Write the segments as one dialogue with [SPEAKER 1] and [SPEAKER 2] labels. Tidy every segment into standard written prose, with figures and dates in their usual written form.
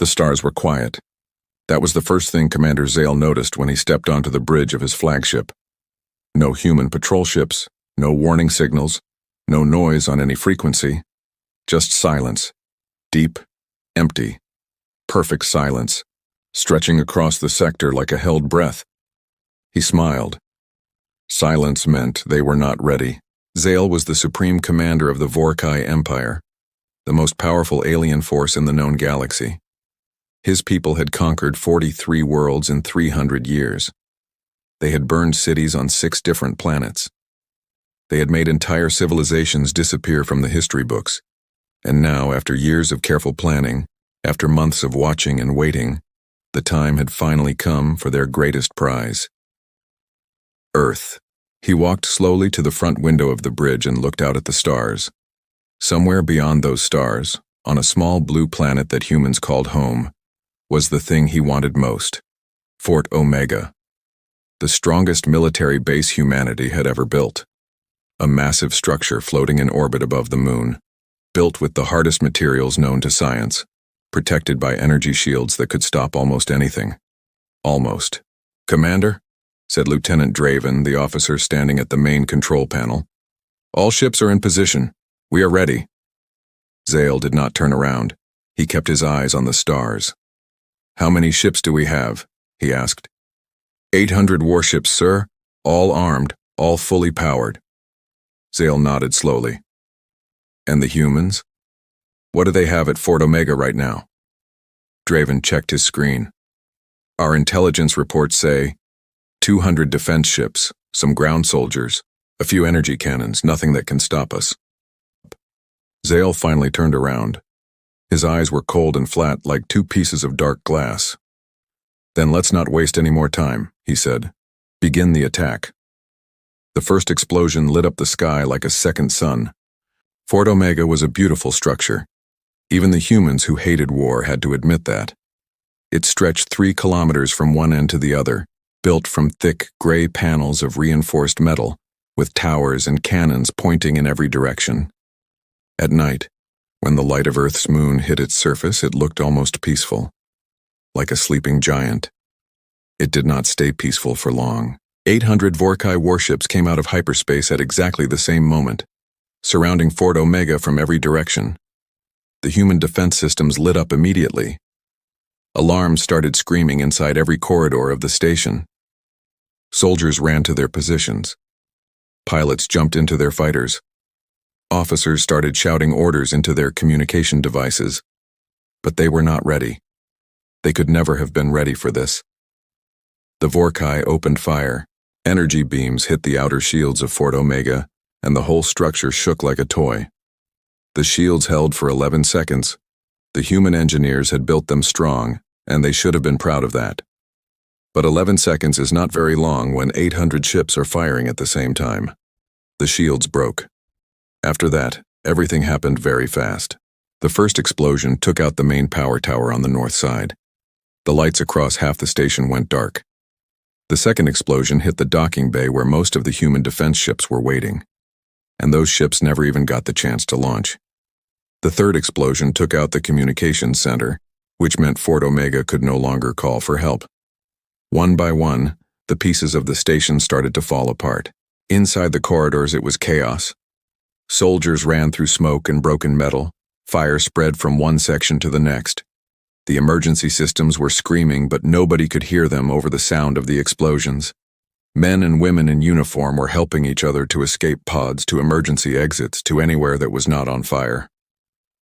[SPEAKER 1] The stars were quiet. That was the first thing Commander Zale noticed when he stepped onto the bridge of his flagship. No human patrol ships, no warning signals, no noise on any frequency. Just silence. Deep, empty, perfect silence, stretching across the sector like a held breath. He smiled. Silence meant they were not ready. Zale was the supreme commander of the Vorkai Empire, the most powerful alien force in the known galaxy. His people had conquered 43 worlds in 300 years. They had burned cities on 6 different planets. They had made entire civilizations disappear from the history books. And now, after years of careful planning, after months of watching and waiting, the time had finally come for their greatest prize. Earth. He walked slowly to the front window of the bridge and looked out at the stars. Somewhere beyond those stars, on a small blue planet that humans called home, was the thing he wanted most: Fort Omega. The strongest military base humanity had ever built. A massive structure floating in orbit above the moon, built with the hardest materials known to science, protected by energy shields that could stop almost anything. Almost. "Commander," said Lieutenant Draven, the officer standing at the main control panel. "All ships are in position. We are ready." Zale did not turn around. He kept his eyes on the stars. "How many ships do we have?" he asked. 800 warships, sir. All armed, all fully powered." Zale nodded slowly. "And the humans? What do they have at Fort Omega right now?" Draven checked his screen. "Our intelligence reports say 200 defense ships, some ground soldiers, a few energy cannons, nothing that can stop us." Zale finally turned around. His eyes were cold and flat like 2 pieces of dark glass. "Then let's not waste any more time," he said. "Begin the attack." The first explosion lit up the sky like a second sun. Fort Omega was a beautiful structure. Even the humans who hated war had to admit that. It stretched 3 kilometers from one end to the other, built from thick, gray panels of reinforced metal, with towers and cannons pointing in every direction. At night, when the light of Earth's moon hit its surface, it looked almost peaceful, like a sleeping giant. It did not stay peaceful for long. 800 Vorkai warships came out of hyperspace at exactly the same moment, surrounding Fort Omega from every direction. The human defense systems lit up immediately. Alarms started screaming inside every corridor of the station. Soldiers ran to their positions. Pilots jumped into their fighters. Officers started shouting orders into their communication devices. But they were not ready. They could never have been ready for this. The Vorkai opened fire. Energy beams hit the outer shields of Fort Omega, and the whole structure shook like a toy. The shields held for 11 seconds. The human engineers had built them strong, and they should have been proud of that. But 11 seconds is not very long when 800 ships are firing at the same time. The shields broke. After that, everything happened very fast. The first explosion took out the main power tower on the north side. The lights across half the station went dark. The second explosion hit the docking bay where most of the human defense ships were waiting. And those ships never even got the chance to launch. The third explosion took out the communications center, which meant Fort Omega could no longer call for help. One by one, the pieces of the station started to fall apart. Inside the corridors, it was chaos. Soldiers ran through smoke and broken metal. Fire spread from one section to the next. The emergency systems were screaming, but nobody could hear them over the sound of the explosions. Men and women in uniform were helping each other to escape pods, to emergency exits, to anywhere that was not on fire.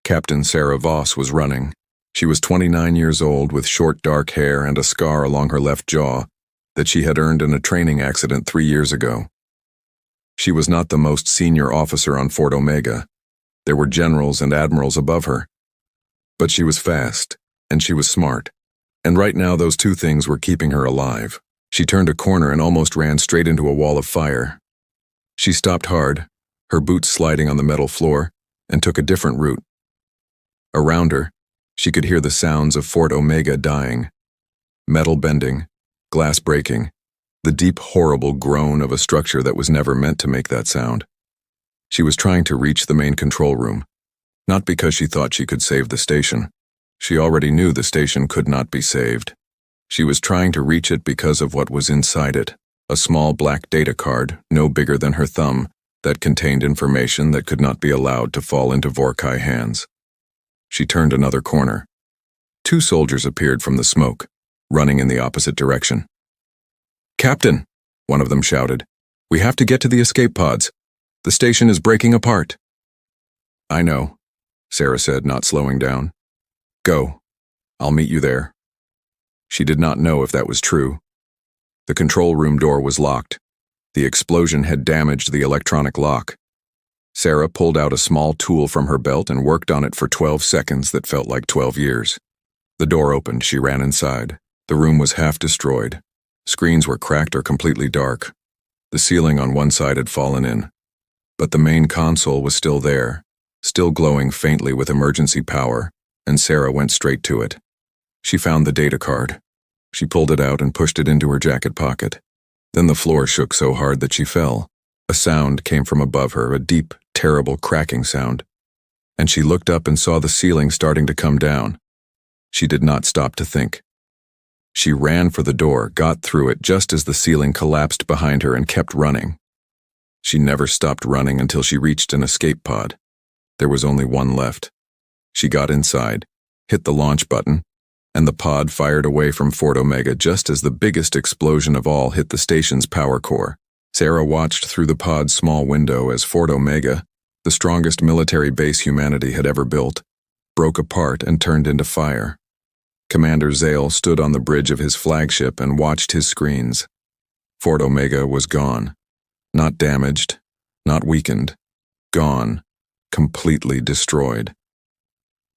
[SPEAKER 1] Captain Sarah Voss was running. She was 29 years old with short dark hair and a scar along her left jaw that she had earned in a training accident 3 years ago. She was not the most senior officer on Fort Omega. There were generals and admirals above her. But she was fast, and she was smart. And right now those 2 things were keeping her alive. She turned a corner and almost ran straight into a wall of fire. She stopped hard, her boots sliding on the metal floor, and took a different route. Around her, she could hear the sounds of Fort Omega dying. Metal bending, glass breaking, the deep, horrible groan of a structure that was never meant to make that sound. She was trying to reach the main control room, not because she thought she could save the station, She already knew the station could not be saved. She was trying to reach it because of what was inside it, a small black data card, no bigger than her thumb, that contained information that could not be allowed to fall into Vorkai hands. She turned another corner. 2 soldiers appeared from the smoke, running in the opposite direction. "Captain," one of them shouted, "we have to get to the escape pods. The station is breaking apart." "I know," Sarah said, not slowing down. "Go. I'll meet you there." She did not know if that was true. The control room door was locked. The explosion had damaged the electronic lock. Sarah pulled out a small tool from her belt and worked on it for 12 seconds that felt like 12 years. The door opened. She ran inside. The room was half destroyed. Screens were cracked or completely dark. The ceiling on one side had fallen in. But the main console was still there, still glowing faintly with emergency power, and Sarah went straight to it. She found the data card. She pulled it out and pushed it into her jacket pocket. Then the floor shook so hard that she fell. A sound came from above her, a deep, terrible cracking sound. And she looked up and saw the ceiling starting to come down. She did not stop to think. She ran for the door, got through it just as the ceiling collapsed behind her and kept running. She never stopped running until she reached an escape pod. There was only one left. She got inside, hit the launch button, and the pod fired away from Fort Omega just as the biggest explosion of all hit the station's power core. Sarah watched through the pod's small window as Fort Omega, the strongest military base humanity had ever built, broke apart and turned into fire. Commander Zale stood on the bridge of his flagship and watched his screens. Fort Omega was gone. Not damaged, not weakened. Gone. Completely destroyed.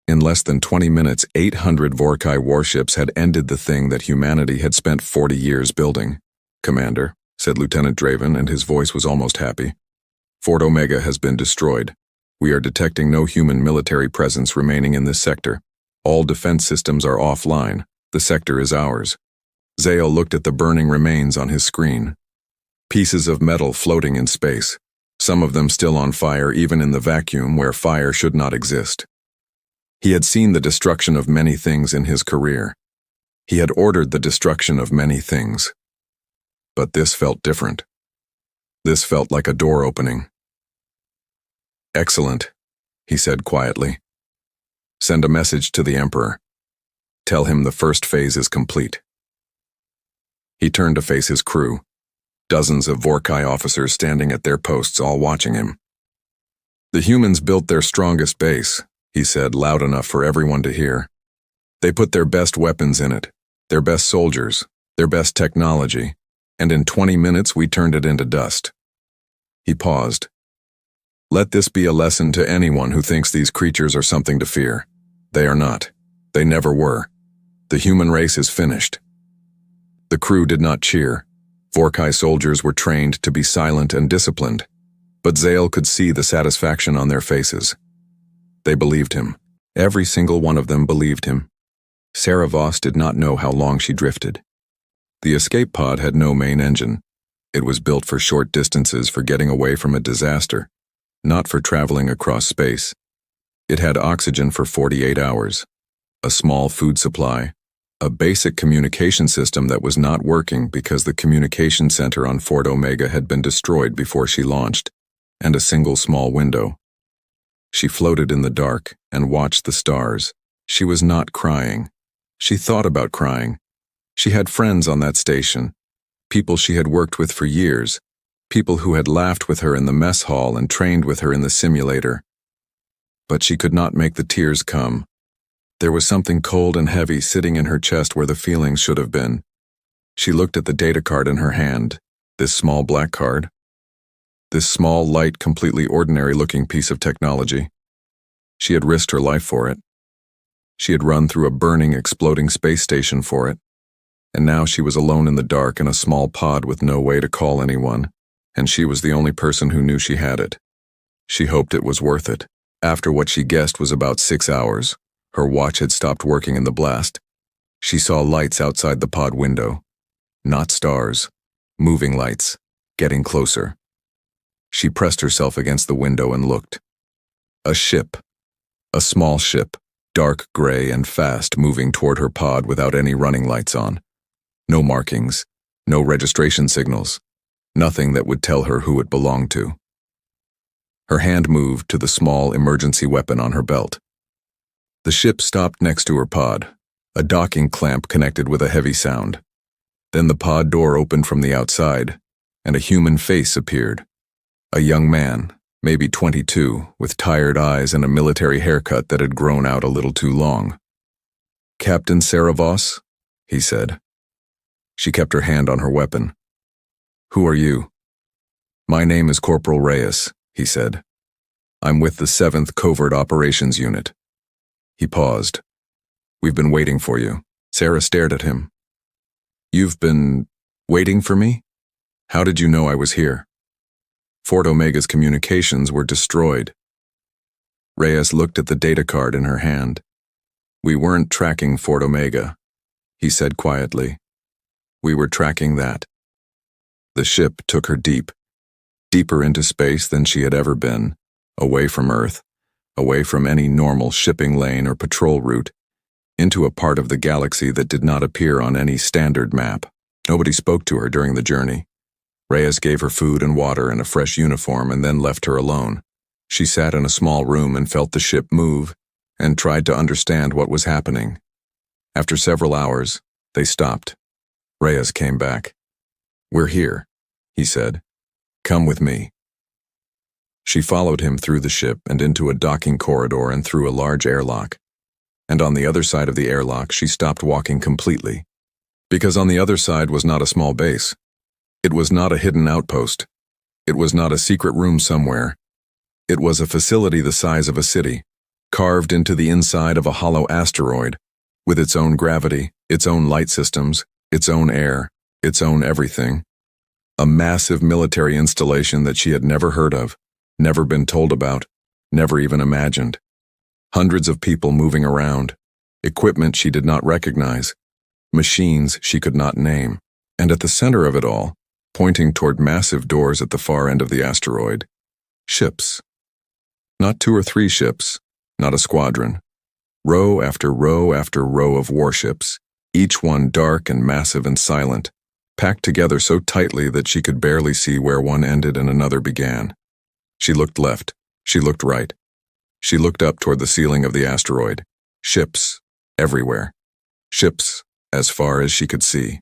[SPEAKER 1] In less than 20 minutes, 800 Vorkai warships had ended the thing that humanity had spent 40 years building. "Commander," said Lieutenant Draven, and his voice was almost happy. "Fort Omega has been destroyed. We are detecting no human military presence remaining in this sector. All defense systems are offline. The sector is ours." Zale looked at the burning remains on his screen. Pieces of metal floating in space, some of them still on fire even in the vacuum where fire should not exist. He had seen the destruction of many things in his career. He had ordered the destruction of many things. But this felt different. This felt like a door opening. "Excellent," he said quietly. "Send a message to the Emperor. Tell him the first phase is complete." He turned to face his crew, dozens of Vorkai officers standing at their posts, all watching him. "The humans built their strongest base," he said, loud enough for everyone to hear. "They put their best weapons in it, their best soldiers, their best technology, and in 20 minutes we turned it into dust." He paused. "Let this be a lesson to anyone who thinks these creatures are something to fear. They are not. They never were. The human race is finished." The crew did not cheer. Vorkai soldiers were trained to be silent and disciplined, but Zale could see the satisfaction on their faces. They believed him. Every single one of them believed him. Sarah Voss did not know how long she drifted. The escape pod had no main engine. It was built for short distances, for getting away from a disaster, not for traveling across space. It had oxygen for 48 hours, a small food supply, a basic communication system that was not working because the communication center on Fort Omega had been destroyed before she launched, and a single small window. She floated in the dark and watched the stars. She was not crying. She thought about crying. She had friends on that station, people she had worked with for years, people who had laughed with her in the mess hall and trained with her in the simulator. But she could not make the tears come. There was something cold and heavy sitting in her chest where the feelings should have been. She looked at the data card in her hand, this small black card. This small, light, completely ordinary-looking piece of technology. She had risked her life for it. She had run through a burning, exploding space station for it. And now she was alone in the dark in a small pod with no way to call anyone, and she was the only person who knew she had it. She hoped it was worth it. After what she guessed was about 6 hours, her watch had stopped working in the blast. She saw lights outside the pod window. Not stars. Moving lights. Getting closer. She pressed herself against the window and looked. A ship. A small ship. dark gray and fast, moving toward her pod without any running lights on. No markings, no registration signals, nothing that would tell her who it belonged to. Her hand moved to the small emergency weapon on her belt. The ship stopped next to her pod. A docking clamp connected with a heavy sound. Then the pod door opened from the outside, and a human face appeared. A young man, maybe 22, with tired eyes and a military haircut that had grown out a little too long. "Captain Sarah Voss?" he said. She kept her hand on her weapon. "Who are you?" "My name is Corporal Reyes," he said. "I'm with the 7th Covert Operations Unit." He paused. "We've been waiting for you." Sarah stared at him. "You've been waiting for me? How did you know I was here?" "Fort Omega's communications were destroyed." Reyes looked at the data card in her hand. "We weren't tracking Fort Omega," he said quietly. "We were tracking that." The ship took her deeper into space than she had ever been, away from Earth, away from any normal shipping lane or patrol route, into a part of the galaxy that did not appear on any standard map. Nobody spoke to her during the journey. Reyes gave her food and water and a fresh uniform and then left her alone. She sat in a small room and felt the ship move and tried to understand what was happening. After several hours, they stopped. Reyes came back. "We're here," he said. "Come with me." She followed him through the ship and into a docking corridor and through a large airlock. And on the other side of the airlock, she stopped walking completely. Because on the other side was not a small base. It was not a hidden outpost. It was not a secret room somewhere. It was a facility the size of a city, carved into the inside of a hollow asteroid, with its own gravity, its own light systems, its own air, its own everything. A massive military installation that she had never heard of, never been told about, never even imagined. Hundreds of people moving around, equipment she did not recognize, machines she could not name, and at the center of it all, pointing toward massive doors at the far end of the asteroid, ships. Not 2 or 3 ships, not a squadron. Row after row after row of warships, each one dark and massive and silent, packed together so tightly that she could barely see where one ended and another began. She looked left, she looked right. She looked up toward the ceiling of the asteroid. Ships, everywhere. Ships, as far as she could see.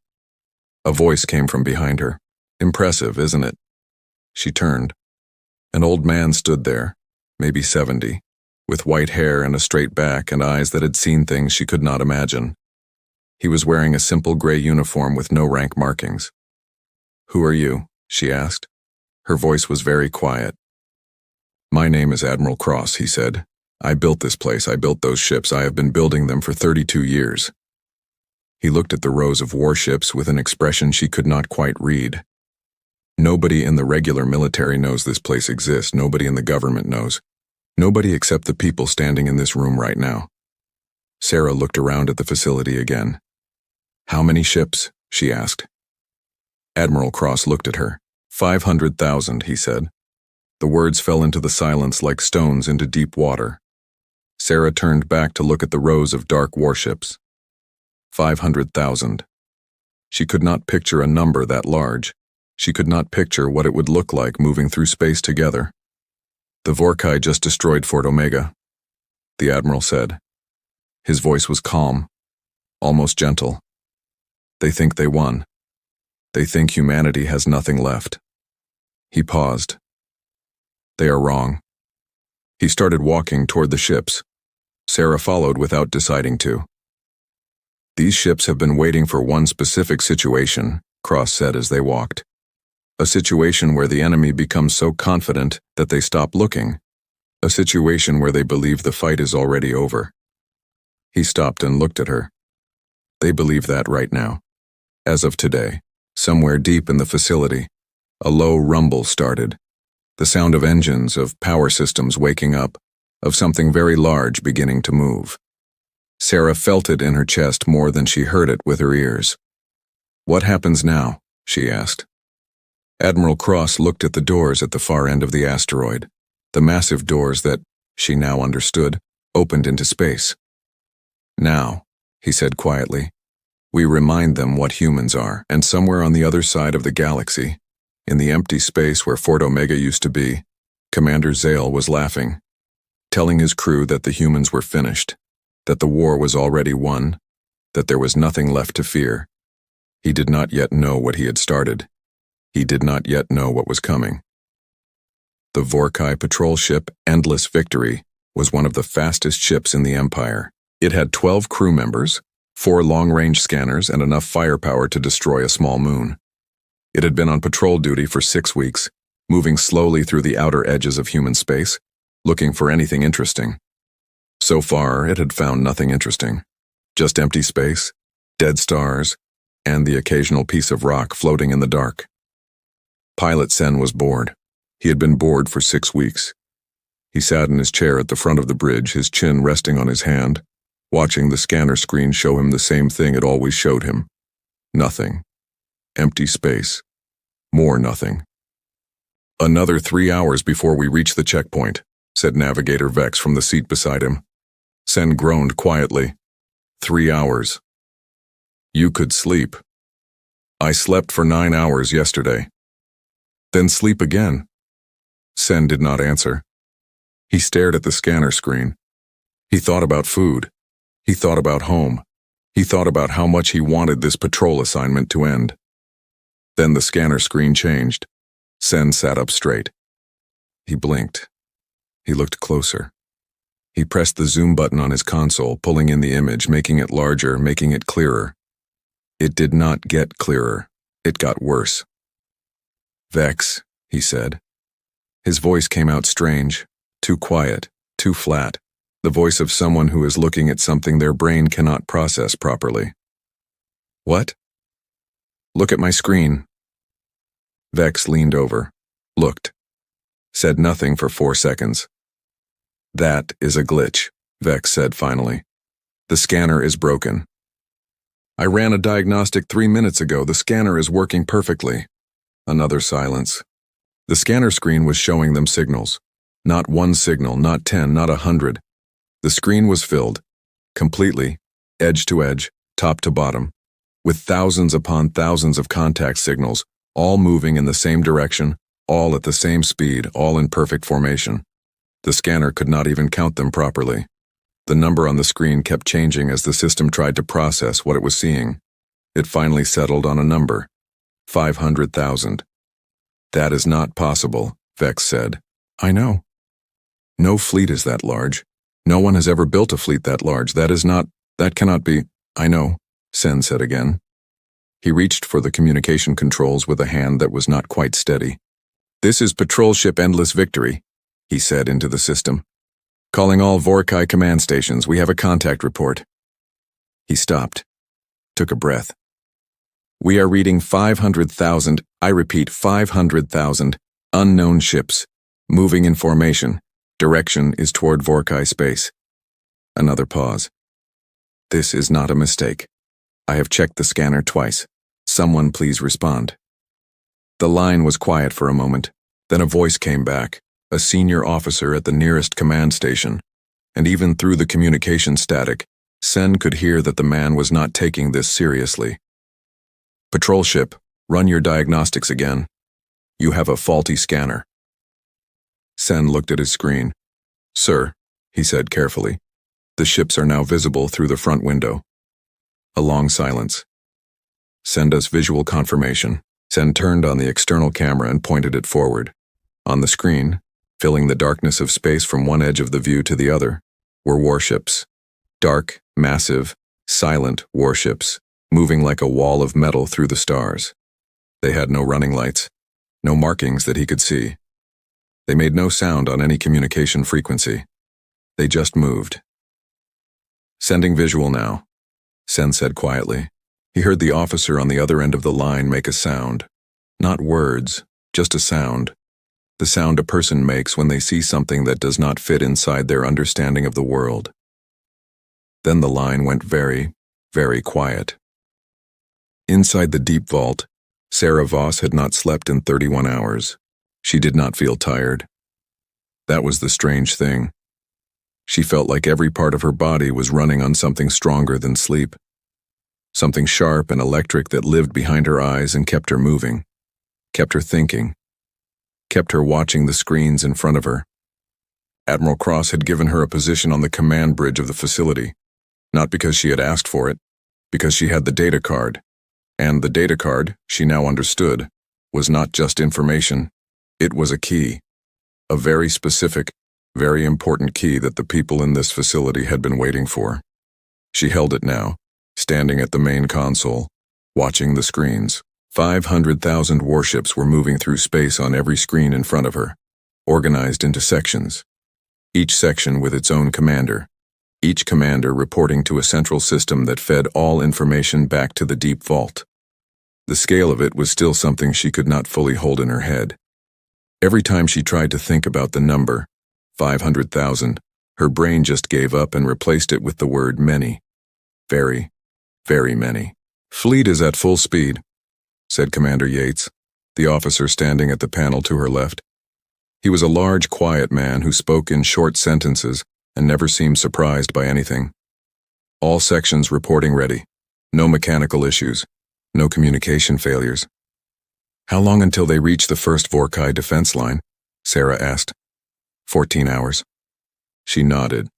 [SPEAKER 1] A voice came from behind her. "Impressive, isn't it?" She turned. An old man stood there, maybe 70, with white hair and a straight back and eyes that had seen things she could not imagine. He was wearing a simple gray uniform with no rank markings. "Who are you?" she asked. Her voice was very quiet. "My name is Admiral Cross," he said. "I built this place, I built those ships, I have been building them for 32 years. He looked at the rows of warships with an expression she could not quite read. Nobody in the regular military knows this place exists, nobody in the government knows. Nobody except the people standing in this room right now. Sarah looked around at the facility again. "How many ships?" she asked. Admiral Cross looked at her. 500,000, he said. The words fell into the silence like stones into deep water. Sarah turned back to look at the rows of dark warships. 500,000. She could not picture a number that large. She could not picture what it would look like moving through space together. "The Vorkai just destroyed Fort Omega," the Admiral said. His voice was calm, almost gentle. "They think they won. They think humanity has nothing left." He paused. "They are wrong." He started walking toward the ships. Sarah followed without deciding to. "These ships have been waiting for one specific situation," Cross said as they walked. "A situation where the enemy becomes so confident that they stop looking. A situation where they believe the fight is already over." He stopped and looked at her. "They believe that right now. As of today, somewhere deep in the facility, a low rumble started. The sound of engines, of power systems waking up, of something very large beginning to move. Sarah felt it in her chest more than she heard it with her ears. "What happens now?" she asked. Admiral Cross looked at the doors at the far end of the asteroid, the massive doors that, she now understood, opened into space. Now, he said quietly, we remind them what humans are, and somewhere on the other side of the galaxy, in the empty space where Fort Omega used to be, Commander Zale was laughing, telling his crew that the humans were finished, that the war was already won, that there was nothing left to fear. He did not yet know what he had started. He did not yet know what was coming. The Vorkai patrol ship Endless Victory was one of the fastest ships in the Empire. It had 12 crew members, 4 long-range scanners, and enough firepower to destroy a small moon. It had been on patrol duty for 6 weeks, moving slowly through the outer edges of human space, looking for anything interesting. So far, it had found nothing interesting. Just empty space, dead stars, and the occasional piece of rock floating in the dark. Pilot Sen was bored. He had been bored for 6 weeks. He sat in his chair at the front of the bridge, his chin resting on his hand, watching the scanner screen show him the same thing it always showed him. Nothing. Empty space. More nothing. Another 3 hours before we reach the checkpoint, said Navigator Vex from the seat beside him. Sen groaned quietly. 3 hours. You could sleep. I slept for 9 hours yesterday. Then sleep again. Sen did not answer. He stared at the scanner screen. He thought about food. He thought about home. He thought about how much he wanted this patrol assignment to end. Then the scanner screen changed. Sen sat up straight. He blinked. He looked closer. He pressed the zoom button on his console, pulling in the image, making it larger, making it clearer. It did not get clearer. It got worse. Vex, he said. His voice came out strange, too quiet, too flat, the voice of someone who is looking at something their brain cannot process properly. What? Look at my screen. Vex leaned over, looked, said nothing for 4 seconds. That is a glitch, Vex said finally. The scanner is broken. I ran a diagnostic 3 minutes ago. The scanner is working perfectly. Another silence. The scanner screen was showing them signals. Not one signal, not 10, not 100. The screen was filled, completely, edge to edge, top to bottom, with thousands upon thousands of contact signals, all moving in the same direction, all at the same speed, all in perfect formation. The scanner could not even count them properly. The number on the screen kept changing as the system tried to process what it was seeing. It finally settled on a number. 500,000. That is not possible, Vex said. I know. No fleet is that large. No one has ever built a fleet that large. That cannot be. I know, Sen said again. He reached for the communication controls with a hand that was not quite steady. This is Patrol Ship Endless Victory, he said into the system. Calling all Vorkai command stations, we have a contact report. He stopped, took a breath. We are reading 500,000, I repeat 500,000, unknown ships, moving in formation. Direction is toward Vorkai space. Another pause. This is not a mistake. I have checked the scanner twice. Someone please respond. The line was quiet for a moment. Then a voice came back, a senior officer at the nearest command station. And even through the communication static, Sen could hear that the man was not taking this seriously. Patrol ship, run your diagnostics again. You have a faulty scanner. Sen looked at his screen. Sir, he said carefully, the ships are now visible through the front window. A long silence. Send us visual confirmation. Sen turned on the external camera and pointed it forward. On the screen, filling the darkness of space from one edge of the view to the other, were warships. Dark, massive, silent warships, moving like a wall of metal through the stars. They had no running lights, no markings that he could see. They made no sound on any communication frequency. They just moved. Sending visual now, Sen said quietly. He heard the officer on the other end of the line make a sound. Not words, just a sound. The sound a person makes when they see something that does not fit inside their understanding of the world. Then the line went very, very quiet. Inside the deep vault, Sarah Voss had not slept in 31 hours. She did not feel tired. That was the strange thing. She felt like every part of her body was running on something stronger than sleep. Something sharp and electric that lived behind her eyes and kept her moving, kept her thinking, kept her watching the screens in front of her. Admiral Cross had given her a position on the command bridge of the facility, not because she had asked for it, because she had the data card. And the data card, she now understood, was not just information. It was a key. A very specific, very important key that the people in this facility had been waiting for. She held it now, standing at the main console, watching the screens. 500,000 warships were moving through space on every screen in front of her, organized into sections. Each section with its own commander. Each commander reporting to a central system that fed all information back to the deep vault. The scale of it was still something she could not fully hold in her head. Every time she tried to think about the number, 500,000, her brain just gave up and replaced it with the word many. Very, very many. "Fleet is at full speed," said Commander Yates, the officer standing at the panel to her left. He was a large, quiet man who spoke in short sentences and never seemed surprised by anything. "All sections reporting ready. No mechanical issues. No communication failures." "How long until they reach the first Vorkai defense line?" Sarah asked. 14 hours. She nodded.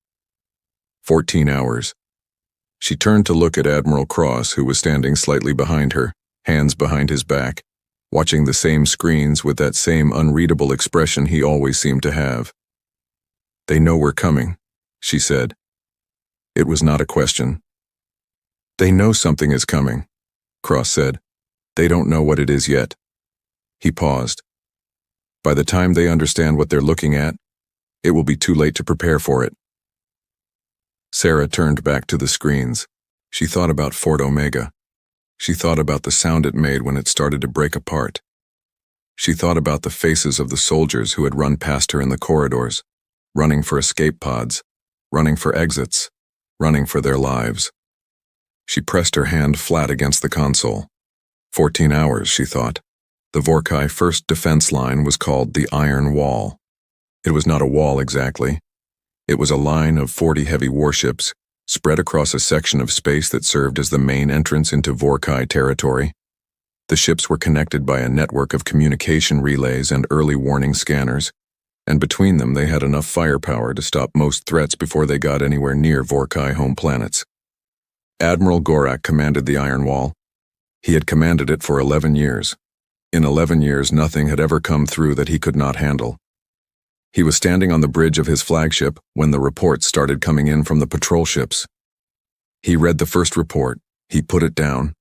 [SPEAKER 1] 14 hours. She turned to look at Admiral Cross, who was standing slightly behind her, hands behind his back, watching the same screens with that same unreadable expression he always seemed to have. "They know we're coming," she said. It was not a question. "They know something is coming," Cross said. "They don't know what it is yet." He paused. "By the time they understand what they're looking at, it will be too late to prepare for it." Sarah turned back to the screens. She thought about Fort Omega. She thought about the sound it made when it started to break apart. She thought about the faces of the soldiers who had run past her in the corridors, running for escape pods, running for exits, running for their lives. She pressed her hand flat against the console. 14 hours, she thought. The Vorkai first defense line was called the Iron Wall. It was not a wall exactly. It was a line of 40 heavy warships spread across a section of space that served as the main entrance into Vorkai territory. The ships were connected by a network of communication relays and early warning scanners, and between them they had enough firepower to stop most threats before they got anywhere near Vorkai home planets. Admiral Gorak commanded the Iron Wall. He had commanded it for 11 years. In 11 years, nothing had ever come through that he could not handle. He was standing on the bridge of his flagship when the reports started coming in from the patrol ships. He read the first report. He put it down.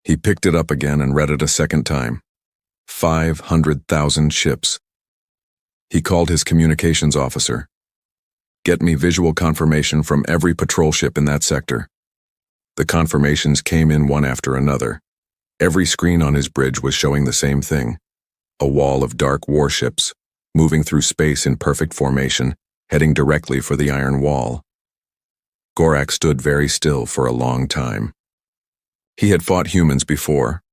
[SPEAKER 1] He picked it up again and read it a second time. 500,000 ships. He called his communications officer. "Get me visual confirmation from every patrol ship in that sector." The confirmations came in one after another. Every screen on his bridge was showing the same thing. A wall of dark warships, moving through space in perfect formation, heading directly for the Iron Wall. Gorak stood very still for a long time. He had fought humans before.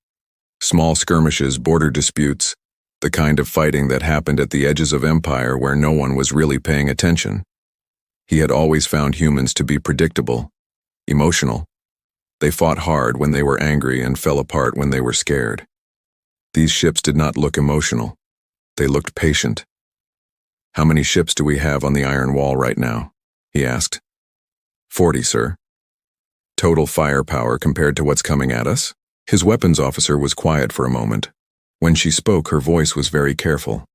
[SPEAKER 1] Small skirmishes, border disputes, the kind of fighting that happened at the edges of empire where no one was really paying attention. He had always found humans to be predictable, emotional. They fought hard when they were angry and fell apart when they were scared. These ships did not look emotional. They looked patient. "How many ships do we have on the Iron Wall right now?" he asked. 40, sir. "Total firepower compared to what's coming at us?" His weapons officer was quiet for a moment. When she spoke, her voice was very careful.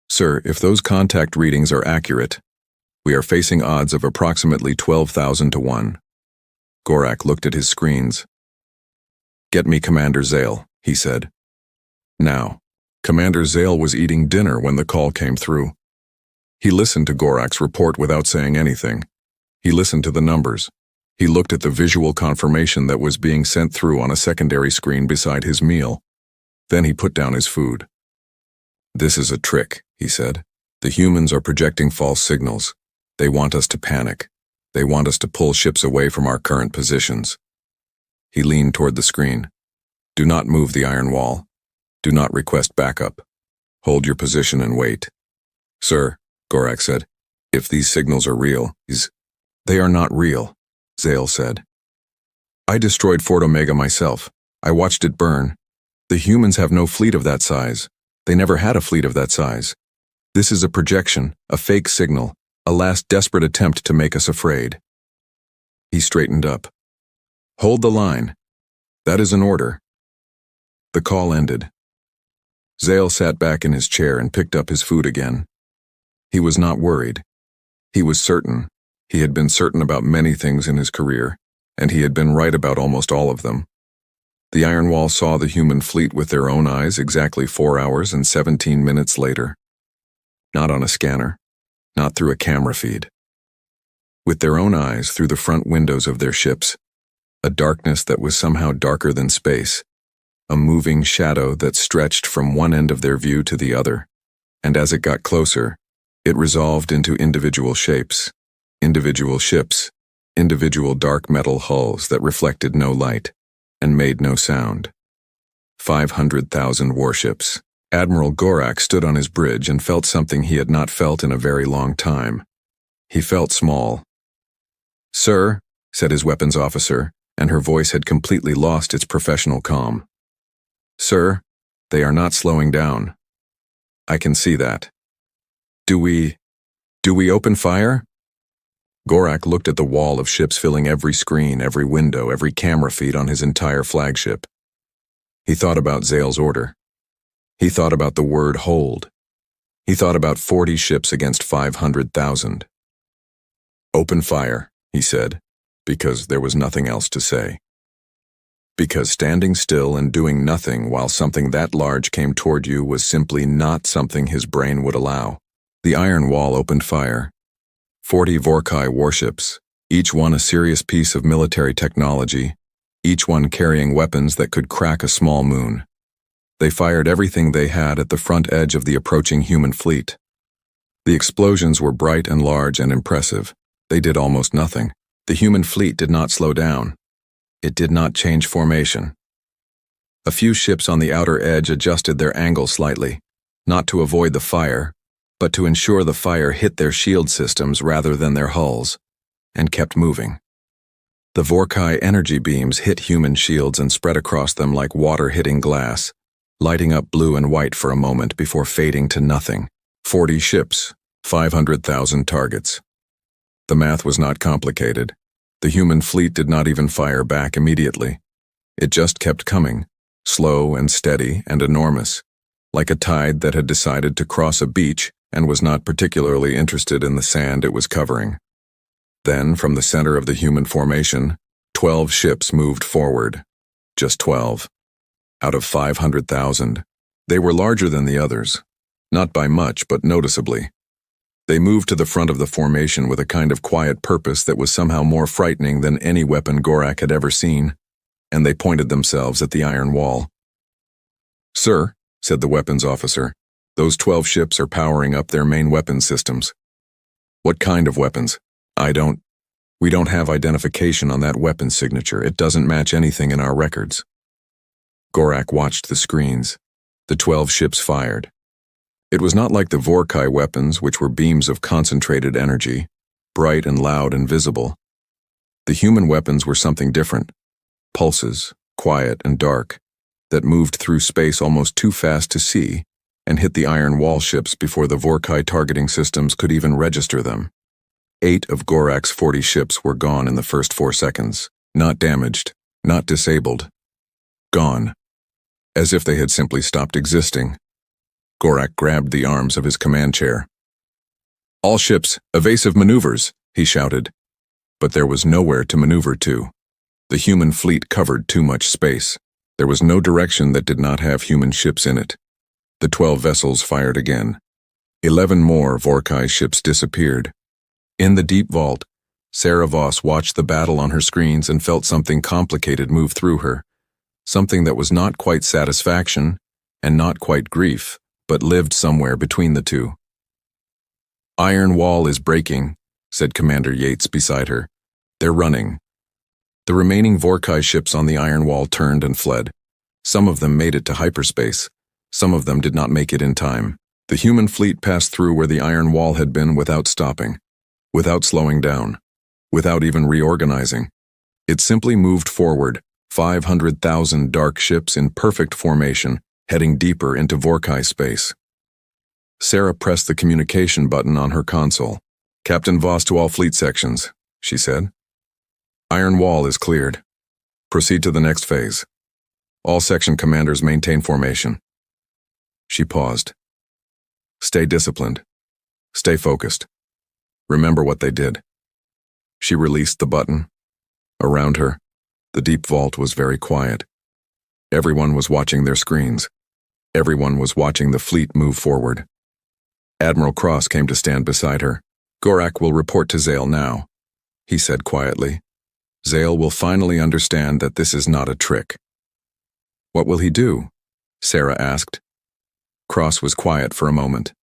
[SPEAKER 1] "Sir, if those contact readings are accurate, we are facing odds of approximately 12,000 to 1. Gorak looked at his screens. "Get me Commander Zale," he said. Now. Commander Zale was eating dinner when the call came through. He listened to Gorak's report without saying anything. He listened to the numbers. He looked at the visual confirmation that was being sent through on a secondary screen beside his meal. Then he put down his food. "This is a trick," he said. "The humans are projecting false signals. They want us to panic. They want us to pull ships away from our current positions." He leaned toward the screen. "Do not move the Iron Wall. Do not request backup. Hold your position and wait." "Sir," Gorak said, If these signals are real, they are not real, Zale said. I destroyed Fort Omega myself. I watched it burn. The humans have no fleet of that size. They never had a fleet of that size. This is a projection, a fake signal, a last desperate attempt to make us afraid. He straightened up. Hold the line. That is an order. The call ended. Zale sat back in his chair and picked up his food again. He was not worried. He was certain. He had been certain about many things in his career, and he had been right about almost all of them. The Iron Wall saw the human fleet with their own eyes exactly 4 hours and 17 minutes later. Not on a scanner, not through a camera feed. With their own eyes through the front windows of their ships, a darkness that was somehow darker than space, a moving shadow that stretched from one end of their view to the other, and as it got closer, it resolved into individual shapes, individual ships, individual dark metal hulls that reflected no light and made no sound. 500,000 warships. Admiral Gorak stood on his bridge and felt something he had not felt in a very long time. He felt small. Sir, said his weapons officer, and her voice had completely lost its professional calm. Sir, they are not slowing down. I can see that. Do we open fire? Gorak looked at the wall of ships filling every screen, every window, every camera feed on his entire flagship. He thought about Zale's order. He thought about the word hold. He thought about 40 ships against 500,000. Open fire, he said, because there was nothing else to say. Because standing still and doing nothing while something that large came toward you was simply not something his brain would allow. The Iron Wall opened fire. 40 Vorkai warships, each one a serious piece of military technology, each one carrying weapons that could crack a small moon. They fired everything they had at the front edge of the approaching human fleet. The explosions were bright and large and impressive. They did almost nothing. The human fleet did not slow down. It did not change formation. A few ships on the outer edge adjusted their angle slightly, not to avoid the fire, but to ensure the fire hit their shield systems rather than their hulls, and kept moving. The Vorkai energy beams hit human shields and spread across them like water hitting glass, lighting up blue and white for a moment before fading to nothing. 40 ships, 500,000 targets. The math was not complicated. The human fleet did not even fire back immediately. It just kept coming, slow and steady and enormous, like a tide that had decided to cross a beach and was not particularly interested in the sand it was covering. Then, from the center of the human formation, 12 ships moved forward. Just 12. Out of 500,000. They were larger than the others. Not by much, but noticeably. They moved to the front of the formation with a kind of quiet purpose that was somehow more frightening than any weapon Gorak had ever seen, and they pointed themselves at the Iron Wall. Sir, said the weapons officer, those 12 ships are powering up their main weapons systems. What kind of weapons? We don't have identification on that weapon signature. It doesn't match anything in our records. Gorak watched the screens. The 12 ships fired. It was not like the Vorkai weapons, which were beams of concentrated energy, bright and loud and visible. The human weapons were something different. Pulses, quiet and dark, that moved through space almost too fast to see and hit the Iron Wall ships before the Vorkai targeting systems could even register them. 8 of Gorak's 40 ships were gone in the first 4 seconds. Not damaged, not disabled. Gone. As if they had simply stopped existing. Gorak grabbed the arms of his command chair. All ships, evasive maneuvers, he shouted. But there was nowhere to maneuver to. The human fleet covered too much space. There was no direction that did not have human ships in it. The 12 vessels fired again. 11 more Vorkai ships disappeared. In the deep vault, Sarah Voss watched the battle on her screens and felt something complicated move through her. Something that was not quite satisfaction and not quite grief, but lived somewhere between the two. Iron Wall is breaking, said Commander Yates beside her. They're running. The remaining Vorkai ships on the Iron Wall turned and fled. Some of them made it to hyperspace. Some of them did not make it in time. The human fleet passed through where the Iron Wall had been without stopping. without slowing down, without even reorganizing. It simply moved forward, 500,000 dark ships in perfect formation, heading deeper into Vorkai space. Sarah pressed the communication button on her console. "Captain Voss to all fleet sections," she said. "Iron Wall is cleared. Proceed to the next phase. All section commanders maintain formation." She paused. "Stay disciplined. Stay focused. Remember what they did." She released the button. Around her, the deep vault was very quiet. Everyone was watching their screens. Everyone was watching the fleet move forward. Admiral Cross came to stand beside her. "Gorak will report to Zale now," he said quietly. "Zale will finally understand that this is not a trick." "What will he do?" Sarah asked. Cross was quiet for a moment.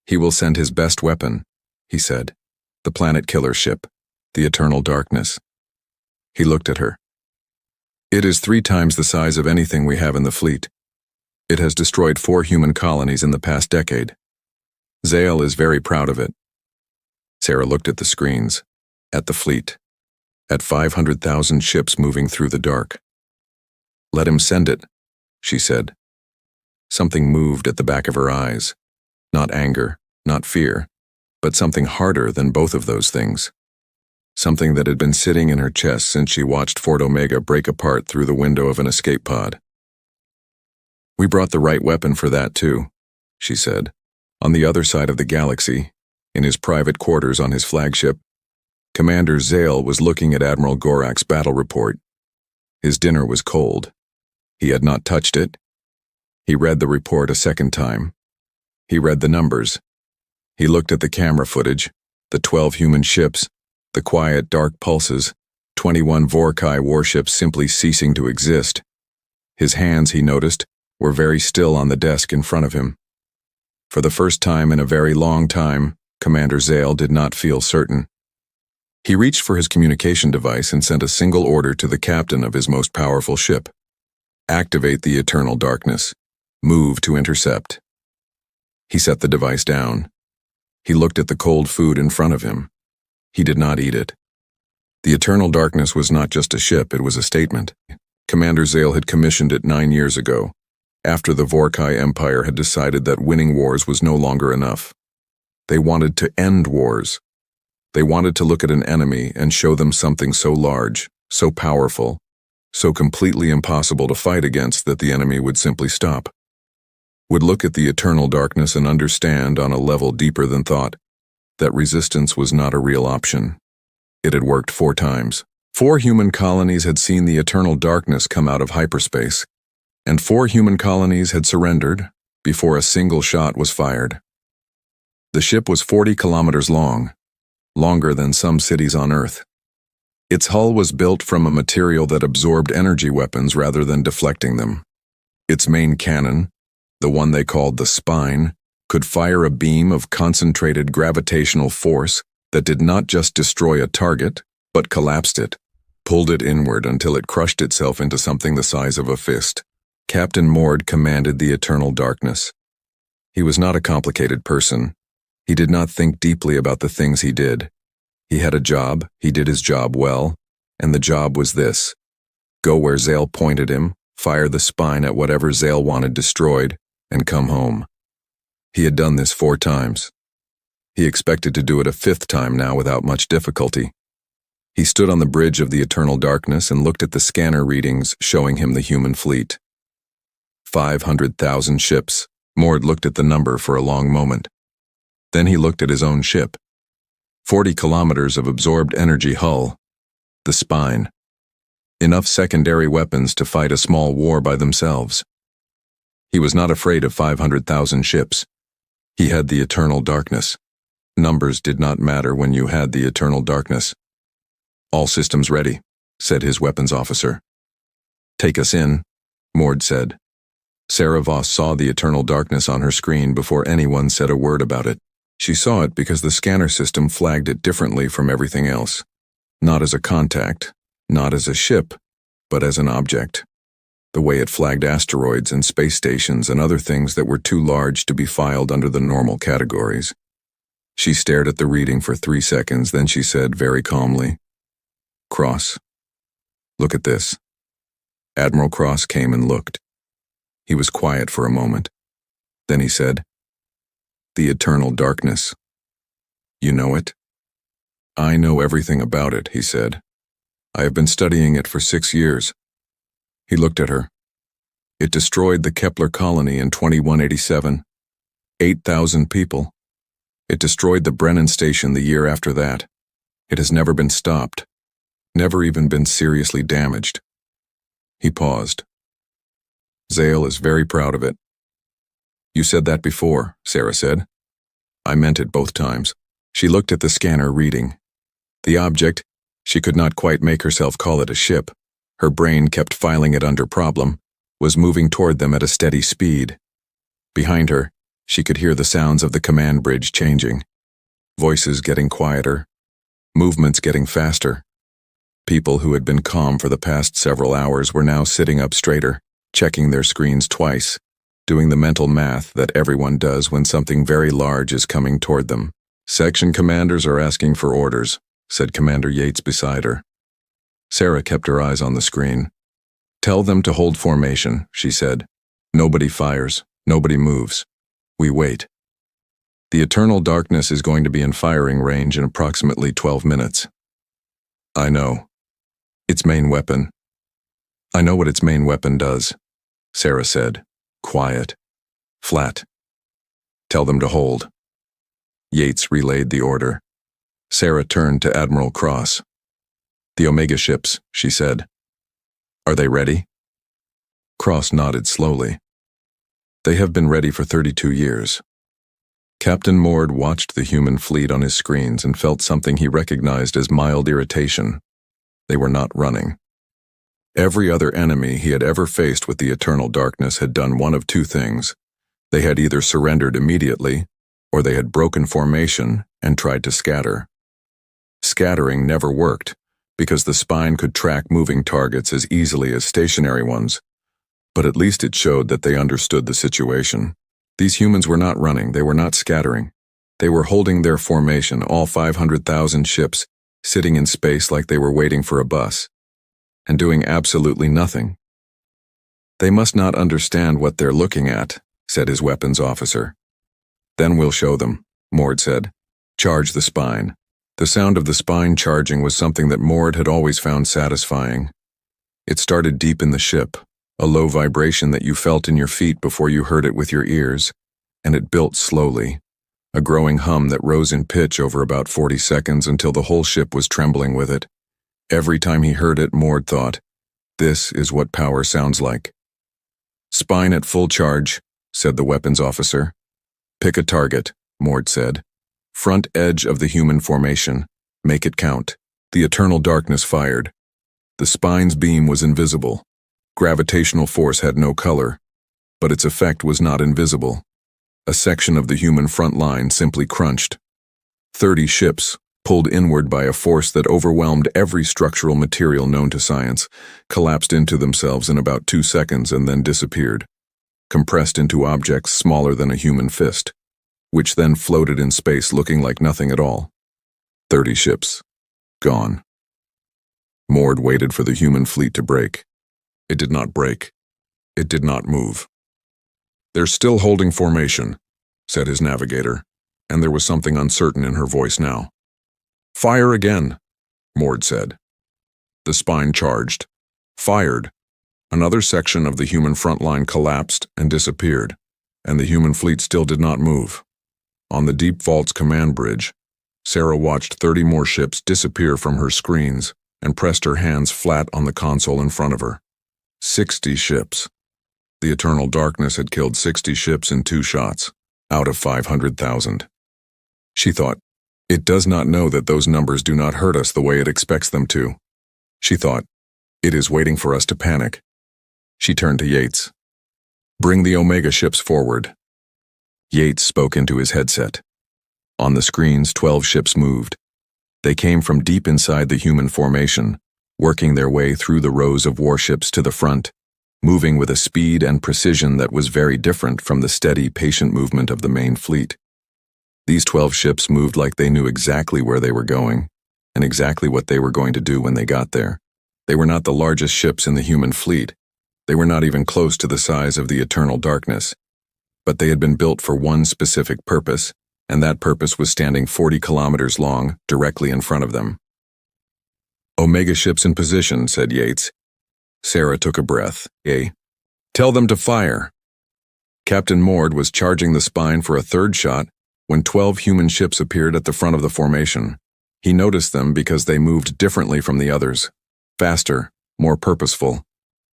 [SPEAKER 1] "He will send his best weapon," he said. "The planet killer ship, the Eternal Darkness." He looked at her. "It is 3 times the size of anything we have in the fleet. It has destroyed 4 human colonies in the past decade. Zale is very proud of it." Sarah looked at the screens, at the fleet, at 500,000 ships moving through the dark. "Let him send it," she said. Something moved at the back of her eyes. Not anger, not fear, but something harder than both of those things. Something that had been sitting in her chest since she watched Fort Omega break apart through the window of an escape pod. "We brought the right weapon for that too," she said. On the other side of the galaxy, in his private quarters on his flagship, Commander Zale was looking at Admiral Gorak's battle report. His dinner was cold. He had not touched it. He read the report a second time. He read the numbers. He looked at the camera footage, the 12 human ships, the quiet dark pulses, 21 Vorkai warships simply ceasing to exist. His hands, he noticed, were very still on the desk in front of him. For the first time in a very long time, Commander Zale did not feel certain. He reached for his communication device and sent a single order to the captain of his most powerful ship. "Activate the Eternal Darkness. Move to intercept." He set the device down. He looked at the cold food in front of him. He did not eat it. The Eternal Darkness was not just a ship, it was a statement. Commander Zale had commissioned it 9 years ago, after the Vorkai Empire had decided that winning wars was no longer enough. They wanted to end wars. They wanted to look at an enemy and show them something so large, so powerful, so completely impossible to fight against that the enemy would simply stop. Would look at the Eternal Darkness and understand on a level deeper than thought that resistance was not a real option. It had worked 4 times. 4 human colonies had seen the Eternal Darkness come out of hyperspace, and 4 human colonies had surrendered before a single shot was fired. The ship was 40 kilometers long, longer than some cities on Earth. Its hull was built from a material that absorbed energy weapons rather than deflecting them. Its main cannon, the one they called the spine, could fire a beam of concentrated gravitational force that did not just destroy a target, but collapsed it, pulled it inward until it crushed itself into something the size of a fist. Captain Mord commanded the Eternal Darkness. He was not a complicated person. He did not think deeply about the things he did. He had a job, he did his job well, and the job was this: go where Zale pointed him, fire the spine at whatever Zale wanted destroyed, and come home. He had done this 4 times. He expected to do it a 5th time now without much difficulty. He stood on the bridge of the Eternal Darkness and looked at the scanner readings showing him the human fleet. 500,000 ships. Mord looked at the number for a long moment. Then he looked at his own ship. 40 kilometers of absorbed energy hull. The spine. Enough secondary weapons to fight a small war by themselves. He was not afraid of 500,000 ships. He had the Eternal Darkness. Numbers did not matter when you had the Eternal Darkness. "All systems ready," said his weapons officer. "Take us in," Mord said. Sarah Voss saw the Eternal Darkness on her screen before anyone said a word about it. She saw it because the scanner system flagged it differently from everything else. Not as a contact, not as a ship, but as an object. The way it flagged asteroids and space stations and other things that were too large to be filed under the normal categories. She stared at the reading for 3 seconds, then she said very calmly, "Cross, look at this." Admiral Cross came and looked. He was quiet for a moment. Then he said, "The eternal darkness. You know it?" "I know everything about it," he said. "I have been studying it for 6 years." He looked at her. "It destroyed the Kepler colony in 2187. 8,000 people. It destroyed the Brennan station the year after that. It has never been stopped. Never even been seriously damaged." He paused. "Zale is very proud of it." "You said that before," Sarah said. "I meant it both times." She looked at the scanner reading. The object, she could not quite make herself call it a ship. Her brain kept filing it under problem, was moving toward them at a steady speed. Behind her, she could hear the sounds of the command bridge changing. Voices getting quieter. Movements getting faster. People who had been calm for the past several hours were now sitting up straighter, checking their screens twice, doing the mental math that everyone does when something very large is coming toward them. "Section commanders are asking for orders," said Commander Yates beside her. Sarah kept her eyes on the screen. "Tell them to hold formation," she said. "Nobody fires. Nobody moves. We wait. The eternal darkness is going to be in firing range in approximately 12 minutes. I know. Its main weapon. I know what its main weapon does," Sarah said. Quiet. Flat. "Tell them to hold." Yates relayed the order. Sarah turned to Admiral Cross. "The Omega ships," she said. "Are they ready?" Cross nodded slowly. "They have been ready for 32 years. Captain Mord watched the human fleet on his screens and felt something he recognized as mild irritation. They were not running. Every other enemy he had ever faced with the eternal darkness had done one of two things. They had either surrendered immediately, or they had broken formation and tried to scatter. Scattering never worked, because the spine could track moving targets as easily as stationary ones, but at least it showed that they understood the situation. These humans were not running, they were not scattering. They were holding their formation, all 500,000 ships, sitting in space like they were waiting for a bus, and doing absolutely nothing. "They must not understand what they're looking at," said his weapons officer. "Then we'll show them," Mord said. "Charge the spine." The sound of the spine charging was something that Mord had always found satisfying. It started deep in the ship, a low vibration that you felt in your feet before you heard it with your ears, and it built slowly, a growing hum that rose in pitch over about 40 seconds until the whole ship was trembling with it. Every time he heard it, Mord thought, "This is what power sounds like." "Spine at full charge," said the weapons officer. "Pick a target," Mord said. "Front edge of the human formation. Make it count." The eternal darkness fired. The spine's beam was invisible. Gravitational force had no color, but its effect was not invisible. A section of the human front line simply crunched. 30 ships, pulled inward by a force that overwhelmed every structural material known to science, collapsed into themselves in about 2 seconds and then disappeared, compressed into objects smaller than a human fist, which then floated in space looking like nothing at all. 30 ships. Gone. Mord waited for the human fleet to break. It did not break. It did not move. "They're still holding formation," said his navigator, and there was something uncertain in her voice now. "Fire again," Mord said. The spine charged. Fired. Another section of the human front line collapsed and disappeared, and the human fleet still did not move. On the Deep Vault's command bridge, Sarah watched 30 more ships disappear from her screens and pressed her hands flat on the console in front of her. 60 ships. The eternal darkness had killed 60 ships in 2 shots, out of 500,000. She thought, "It does not know that those numbers do not hurt us the way it expects them to." She thought, "It is waiting for us to panic." She turned to Yates. "Bring the Omega ships forward." Yates spoke into his headset. On the screens, 12 ships moved. They came from deep inside the human formation, working their way through the rows of warships to the front, moving with a speed and precision that was very different from the steady, patient movement of the main fleet. These 12 ships moved like they knew exactly where they were going, and exactly what they were going to do when they got there. They were not the largest ships in the human fleet. They were not even close to the size of the Eternal Darkness. But they had been built for one specific purpose, and that purpose was standing 40 kilometers long, directly in front of them. "Omega ships in position," said Yates. Sarah took a breath. "Tell them to fire." Captain Mord was charging the spine for a third shot when 12 human ships appeared at the front of the formation. He noticed them because they moved differently from the others. Faster, more purposeful.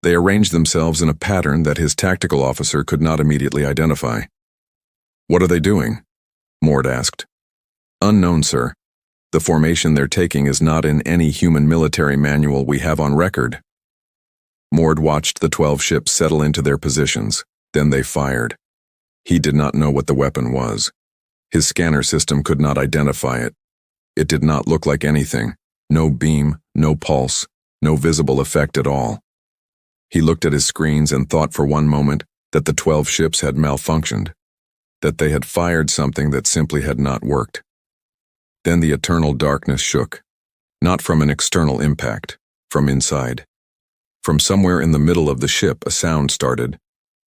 [SPEAKER 1] They arranged themselves in a pattern that his tactical officer could not immediately identify. "What are they doing?" Mord asked. "Unknown, sir. The formation they're taking is not in any human military manual we have on record." Mord watched the 12 ships settle into their positions. Then they fired. He did not know what the weapon was. His scanner system could not identify it. It did not look like anything. No beam, no pulse, no visible effect at all. He looked at his screens and thought for one moment that the 12 ships had malfunctioned, that they had fired something that simply had not worked. Then the Eternal Darkness shook, not from an external impact, from inside. From somewhere in the middle of the ship a sound started,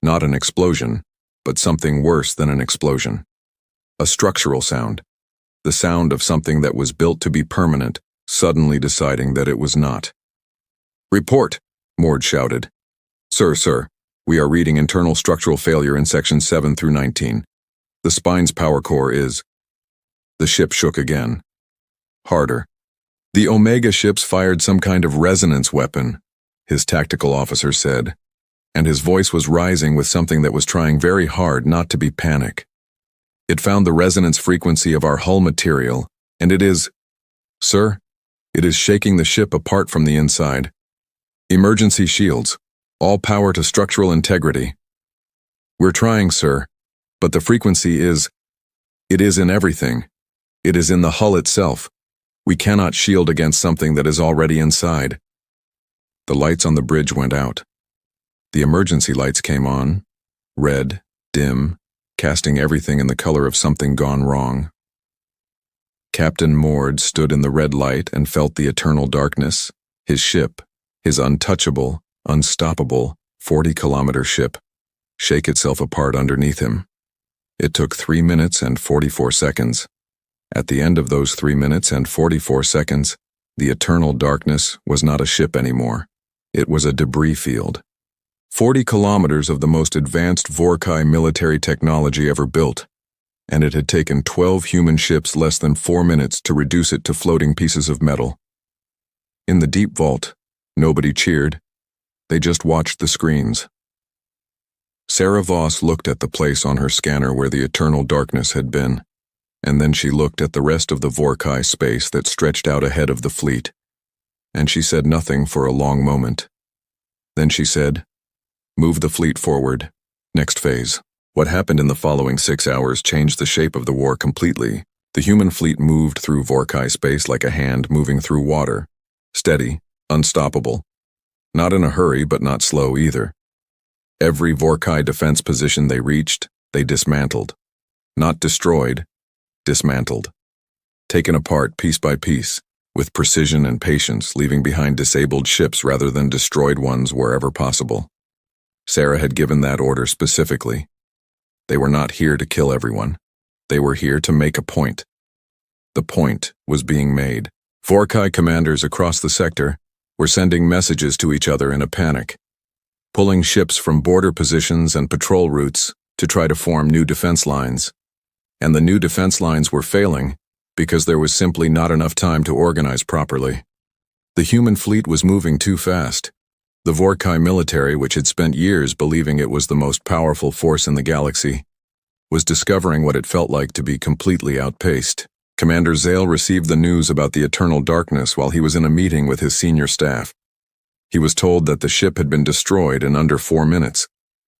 [SPEAKER 1] not an explosion, but something worse than an explosion. A structural sound, the sound of something that was built to be permanent, suddenly deciding that it was not. "Report," Mord shouted. Sir, we are reading internal structural failure in sections 7 through 19. The spine's power core is..." The ship shook again. Harder. "The Omega ships fired some kind of resonance weapon," his tactical officer said, and his voice was rising with something that was trying very hard not to be panic. "It found the resonance frequency of our hull material, and it is... Sir, it is shaking the ship apart from the inside. Emergency shields. All power to structural integrity." "We're trying, sir, but the frequency is... It is in everything. It is in the hull itself. We cannot shield against something that is already inside." The lights on the bridge went out. The emergency lights came on, red, dim, casting everything in the color of something gone wrong. Captain Mord stood in the red light and felt the Eternal Darkness, his ship, his untouchable, unstoppable 40-kilometer ship, shake itself apart underneath him. It took 3 minutes and 44 seconds. At the end of those 3 minutes and 44 seconds, the Eternal Darkness was not a ship anymore. It was a debris field. 40 kilometers of the most advanced Vorkai military technology ever built, and it had taken 12 human ships less than 4 minutes to reduce it to floating pieces of metal. In the deep vault, nobody cheered. They just watched the screens. Sarah Voss looked at the place on her scanner where the Eternal Darkness had been, and then she looked at the rest of the Vorkai space that stretched out ahead of the fleet, and she said nothing for a long moment. Then she said, "Move the fleet forward. Next phase." What happened in the following 6 hours changed the shape of the war completely. The human fleet moved through Vorkai space like a hand moving through water. Steady, unstoppable. Not in a hurry, but not slow either. Every Vorkai defense position they reached, they dismantled. Not destroyed, dismantled. Taken apart piece by piece, with precision and patience, leaving behind disabled ships rather than destroyed ones wherever possible. Sarah had given that order specifically. They were not here to kill everyone. They were here to make a point. The point was being made. Vorkai commanders across the sector were sending messages to each other in a panic, pulling ships from border positions and patrol routes to try to form new defense lines. And the new defense lines were failing because there was simply not enough time to organize properly. The human fleet was moving too fast. The Vorkai military, which had spent years believing it was the most powerful force in the galaxy, was discovering what it felt like to be completely outpaced. Commander Zale received the news about the Eternal Darkness while he was in a meeting with his senior staff. He was told that the ship had been destroyed in under 4 minutes.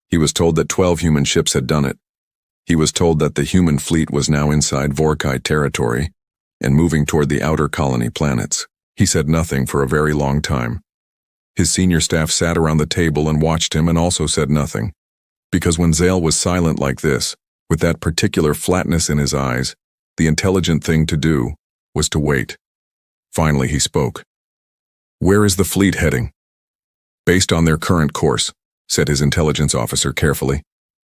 [SPEAKER 1] He was told that 12 human ships had done it. He was told that the human fleet was now inside Vorkai territory and moving toward the outer colony planets. He said nothing for a very long time. His senior staff sat around the table and watched him and also said nothing. Because when Zale was silent like this, with that particular flatness in his eyes, The intelligent thing to do was to wait. Finally, he spoke. "Where is the fleet heading?" "Based on their current course," said his intelligence officer carefully.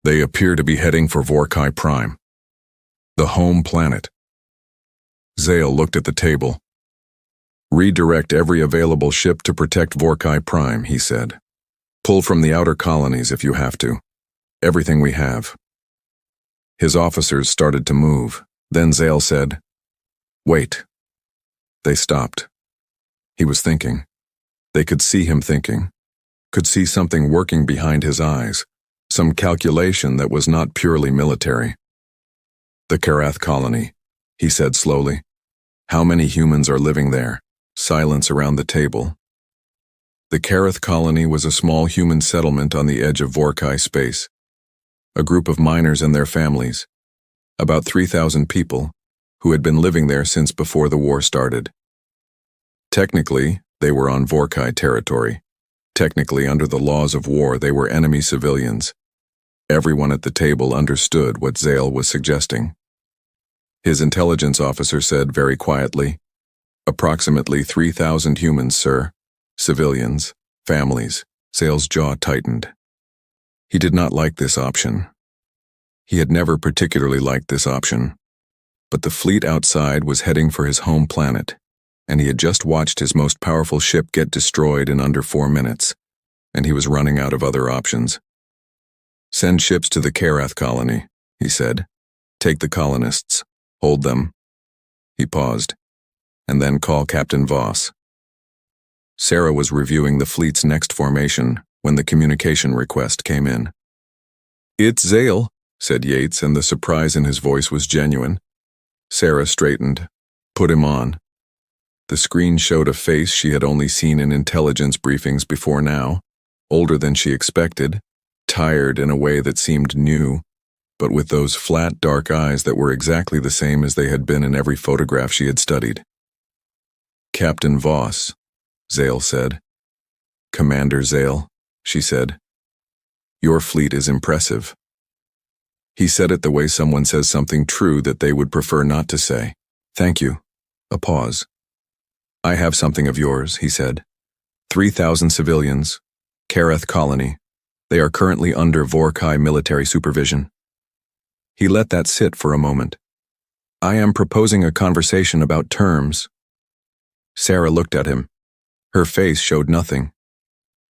[SPEAKER 1] "They appear to be heading for Vorkai Prime, the home planet." Zale looked at the table. "Redirect every available ship to protect Vorkai Prime," he said. "Pull from the outer colonies if you have to. Everything we have." His officers started to move. Then Zale said, "Wait." They stopped. He was thinking. They could see him thinking. Could see something working behind his eyes. Some calculation that was not purely military. "The Karath colony," he said slowly. "How many humans are living there?" Silence around the table. The Karath colony was a small human settlement on the edge of Vorkai space. A group of miners and their families. About 3,000 people, who had been living there since before the war started. Technically, they were on Vorkai territory. Technically, under the laws of war, they were enemy civilians. Everyone at the table understood what Zale was suggesting. His intelligence officer said very quietly, "Approximately 3,000 humans, sir. Civilians, families." Zale's jaw tightened. He did not like this option. He had never particularly liked this option. But the fleet outside was heading for his home planet, and he had just watched his most powerful ship get destroyed in under 4 minutes, and he was running out of other options. "Send ships to the Karath colony," he said. "Take the colonists. Hold them." He paused. "And then call Captain Voss." Sarah was reviewing the fleet's next formation when the communication request came in. "It's Zale," said Yates, and the surprise in his voice was genuine. Sarah straightened. "Put him on." The screen showed a face she had only seen in intelligence briefings before now, older than she expected, tired in a way that seemed new, but with those flat, dark eyes that were exactly the same as they had been in every photograph she had studied. "Captain Voss," Zale said. "Commander Zale," she said. "Your fleet is impressive." He said it the way someone says something true that they would prefer not to say. "Thank you." A pause. "I have something of yours," he said. 3,000 civilians, Karath colony. They are currently under Vorkai military supervision. He let that sit for a moment. "I am proposing a conversation about terms." Sarah looked at him. Her face showed nothing.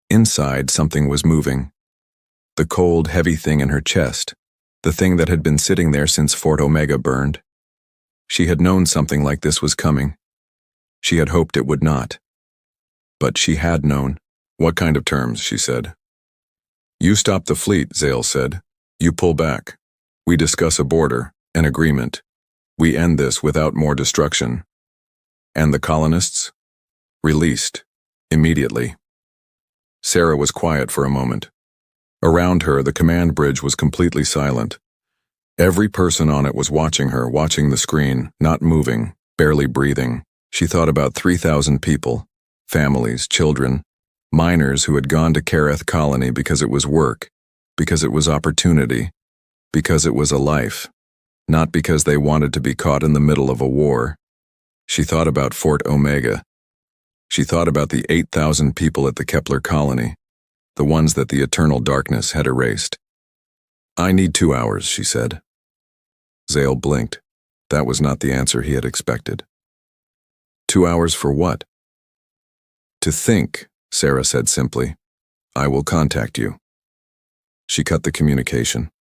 [SPEAKER 1] Inside, something was moving. The cold, heavy thing in her chest, the thing that had been sitting there since Fort Omega burned. She had known something like this was coming. She had hoped it would not. But she had known. "What kind of terms?" she said. "You stop the fleet," Zale said. "You pull back. We discuss a border, an agreement. We end this without more destruction. And the colonists? Released. Immediately." Sarah was quiet for a moment. Around her, the command bridge was completely silent. Every person on it was watching her, watching the screen, not moving, barely breathing. She thought about 3,000 people, families, children, miners who had gone to Karath colony because it was work, because it was opportunity, because it was a life, not because they wanted to be caught in the middle of a war. She thought about Fort Omega. She thought about the 8,000 people at the Kepler colony, the ones that the eternal darkness had erased. "I need 2 hours," she said. Zale blinked. That was not the answer he had expected. 2 hours for what? "To think," Sarah said simply. "I will contact you." She cut the communication.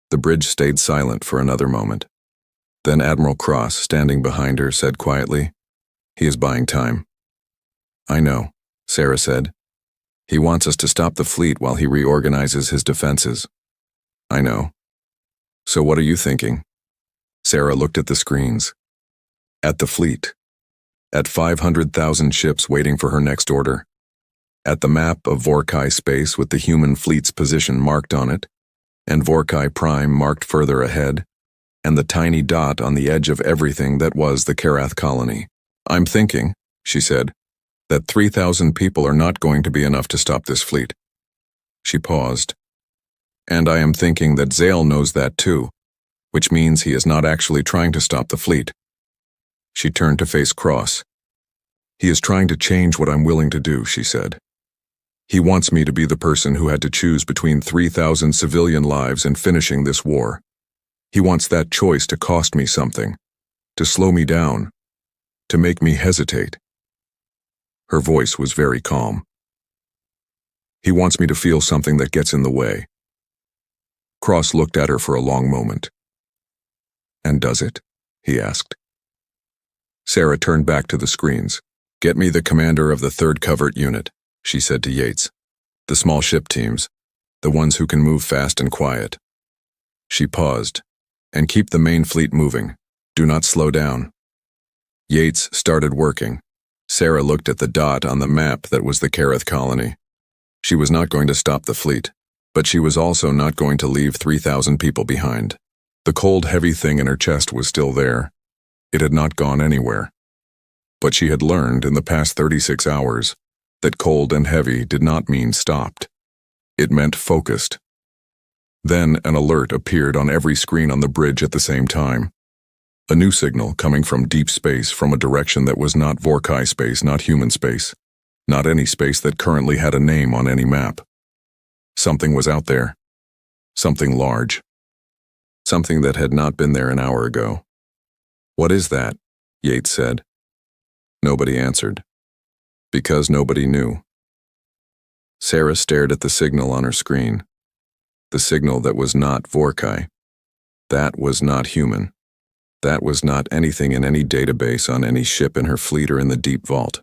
[SPEAKER 1] The bridge stayed silent for another moment. Then Admiral Cross, standing behind her, said quietly, "He is buying time." "I know," Sarah said. "He wants us to stop the fleet while he reorganizes his defenses." "I know. So what are you thinking?" Sarah looked at the screens. At the fleet. At 500,000 ships waiting for her next order. At the map of Vorkai space with the human fleet's position marked on it, and Vorkai Prime marked further ahead, and the tiny dot on the edge of everything that was the Karath colony. "I'm thinking," she said, "that 3,000 people are not going to be enough to stop this fleet." She paused. "And I am thinking that Zale knows that too. which means he is not actually trying to stop the fleet. She turned to face Cross. He is trying to change what I'm willing to do, she said. He wants me to be the person who had to choose between 3,000 civilian lives and finishing this war. He wants that choice to cost me something, to slow me down, to make me hesitate. Her voice was very calm. He wants me to feel something that gets in the way. Cross looked at her for a long moment. And does it? He asked. Sarah turned back to the screens. Get me the commander of the 3rd Covert Unit, she said to Yates. The small ship teams, the ones who can move fast and quiet. She paused. And keep the main fleet moving. Do not slow down. Yates started working. Sarah looked at the dot on the map that was the Kareth colony. She was not going to stop the fleet, but she was also not going to leave 3,000 people behind. The cold, heavy thing in her chest was still there. It had not gone anywhere. But she had learned in the past 36 hours that cold and heavy did not mean stopped. It meant focused. Then an alert appeared on every screen on the bridge at the same time. A new signal coming from deep space, from a direction that was not Vorkai space, not human space, not any space that currently had a name on any map. Something was out there. Something large. Something that had not been there an hour ago. What is that? Yates said. Nobody answered. Because nobody knew. Sarah stared at the signal on her screen. The signal that was not Vorkai. That was not human. That was not anything in any database on any ship in her fleet or in the deep vault.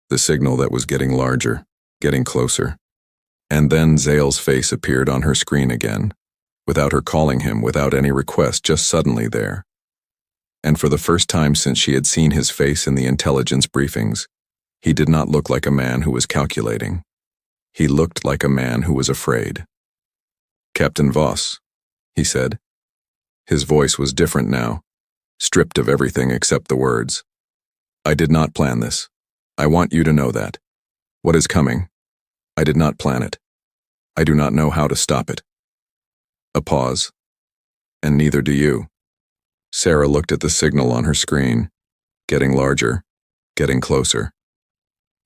[SPEAKER 1] The signal that was getting larger, getting closer. And then Zale's face appeared on her screen again, without her calling him, without any request, just suddenly there. And for the first time since she had seen his face in the intelligence briefings, he did not look like a man who was calculating. He looked like a man who was afraid. Captain Voss, he said. His voice was different now, stripped of everything except the words. I did not plan this. I want you to know that. What is coming? I did not plan it. I do not know how to stop it. A pause. And neither do you. Sarah looked at the signal on her screen, getting larger, getting closer.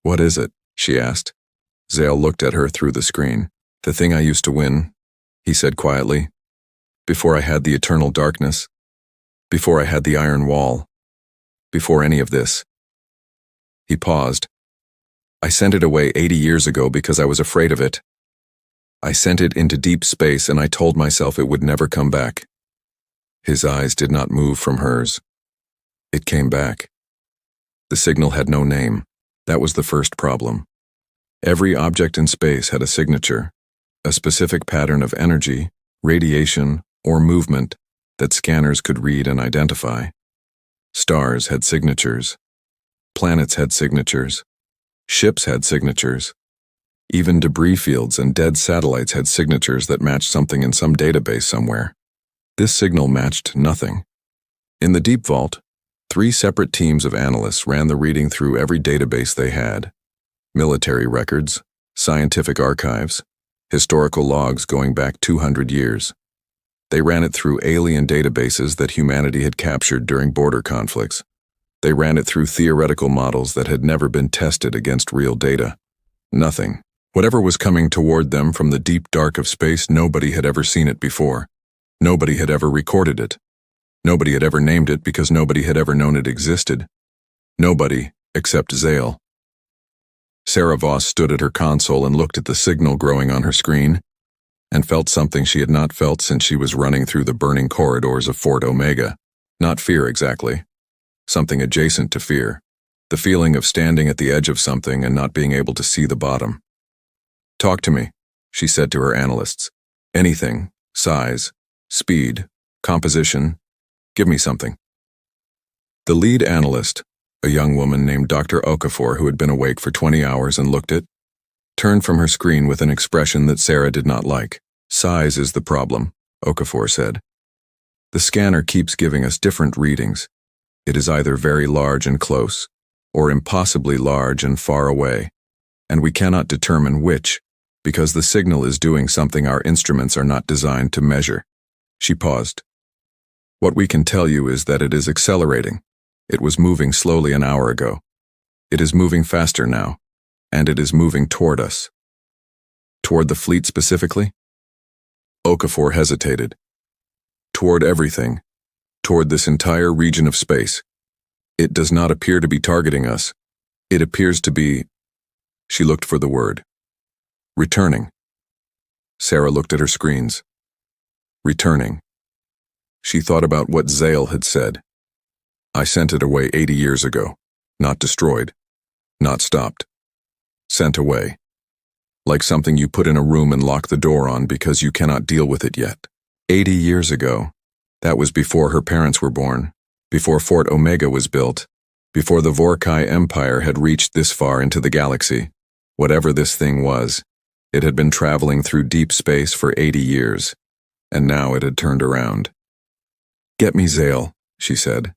[SPEAKER 1] What is it? She asked. Zale looked at her through the screen. The thing I used to win, he said quietly. Before I had the eternal darkness. Before I had the iron wall. Before any of this. He paused. I sent it away 80 years ago because I was afraid of it. I sent it into deep space and I told myself it would never come back. His eyes did not move from hers. It came back. The signal had no name. That was the first problem. Every object in space had a signature, a specific pattern of energy, radiation, or movement that scanners could read and identify. Stars had signatures. Planets had signatures. Ships had signatures. Even debris fields and dead satellites had signatures that matched something in some database somewhere. This signal matched nothing. In the Deep Vault, 3 separate teams of analysts ran the reading through every database they had. Military records, scientific archives, historical logs going back 200 years. They ran it through alien databases that humanity had captured during border conflicts. They ran it through theoretical models that had never been tested against real data. Nothing. Whatever was coming toward them from the deep dark of space, nobody had ever seen it before. Nobody had ever recorded it. Nobody had ever named it because nobody had ever known it existed. Nobody except Zale. Sarah Voss stood at her console and looked at the signal growing on her screen, and felt something she had not felt since she was running through the burning corridors of Fort Omega. Not fear exactly. Something adjacent to fear. The feeling of standing at the edge of something and not being able to see the bottom. Talk to me, she said to her analysts. Anything, size, speed, composition, give me something. The lead analyst, a young woman named Dr. Okafor who had been awake for 20 hours and looked it, turned from her screen with an expression that Sarah did not like. Size is the problem, Okafor said. The scanner keeps giving us different readings. It is either very large and close, or impossibly large and far away, and we cannot determine which, because the signal is doing something our instruments are not designed to measure. She paused. What we can tell you is that it is accelerating. It was moving slowly an hour ago. It is moving faster now, and it is moving toward us. Toward the fleet specifically? Okafor hesitated. Toward everything. Toward this entire region of space. It does not appear to be targeting us. It appears to be... She looked for the word. Returning. Sarah looked at her screens. Returning. She thought about what Zale had said. I sent it away 80 years ago. Not destroyed. Not stopped. Sent away. Like something you put in a room and lock the door on because you cannot deal with it yet. 80 years ago. That was before her parents were born, before Fort Omega was built, before the Vorkai Empire had reached this far into the galaxy. Whatever this thing was, it had been traveling through deep space for 80 years, and now it had turned around. Get me Zale, she said.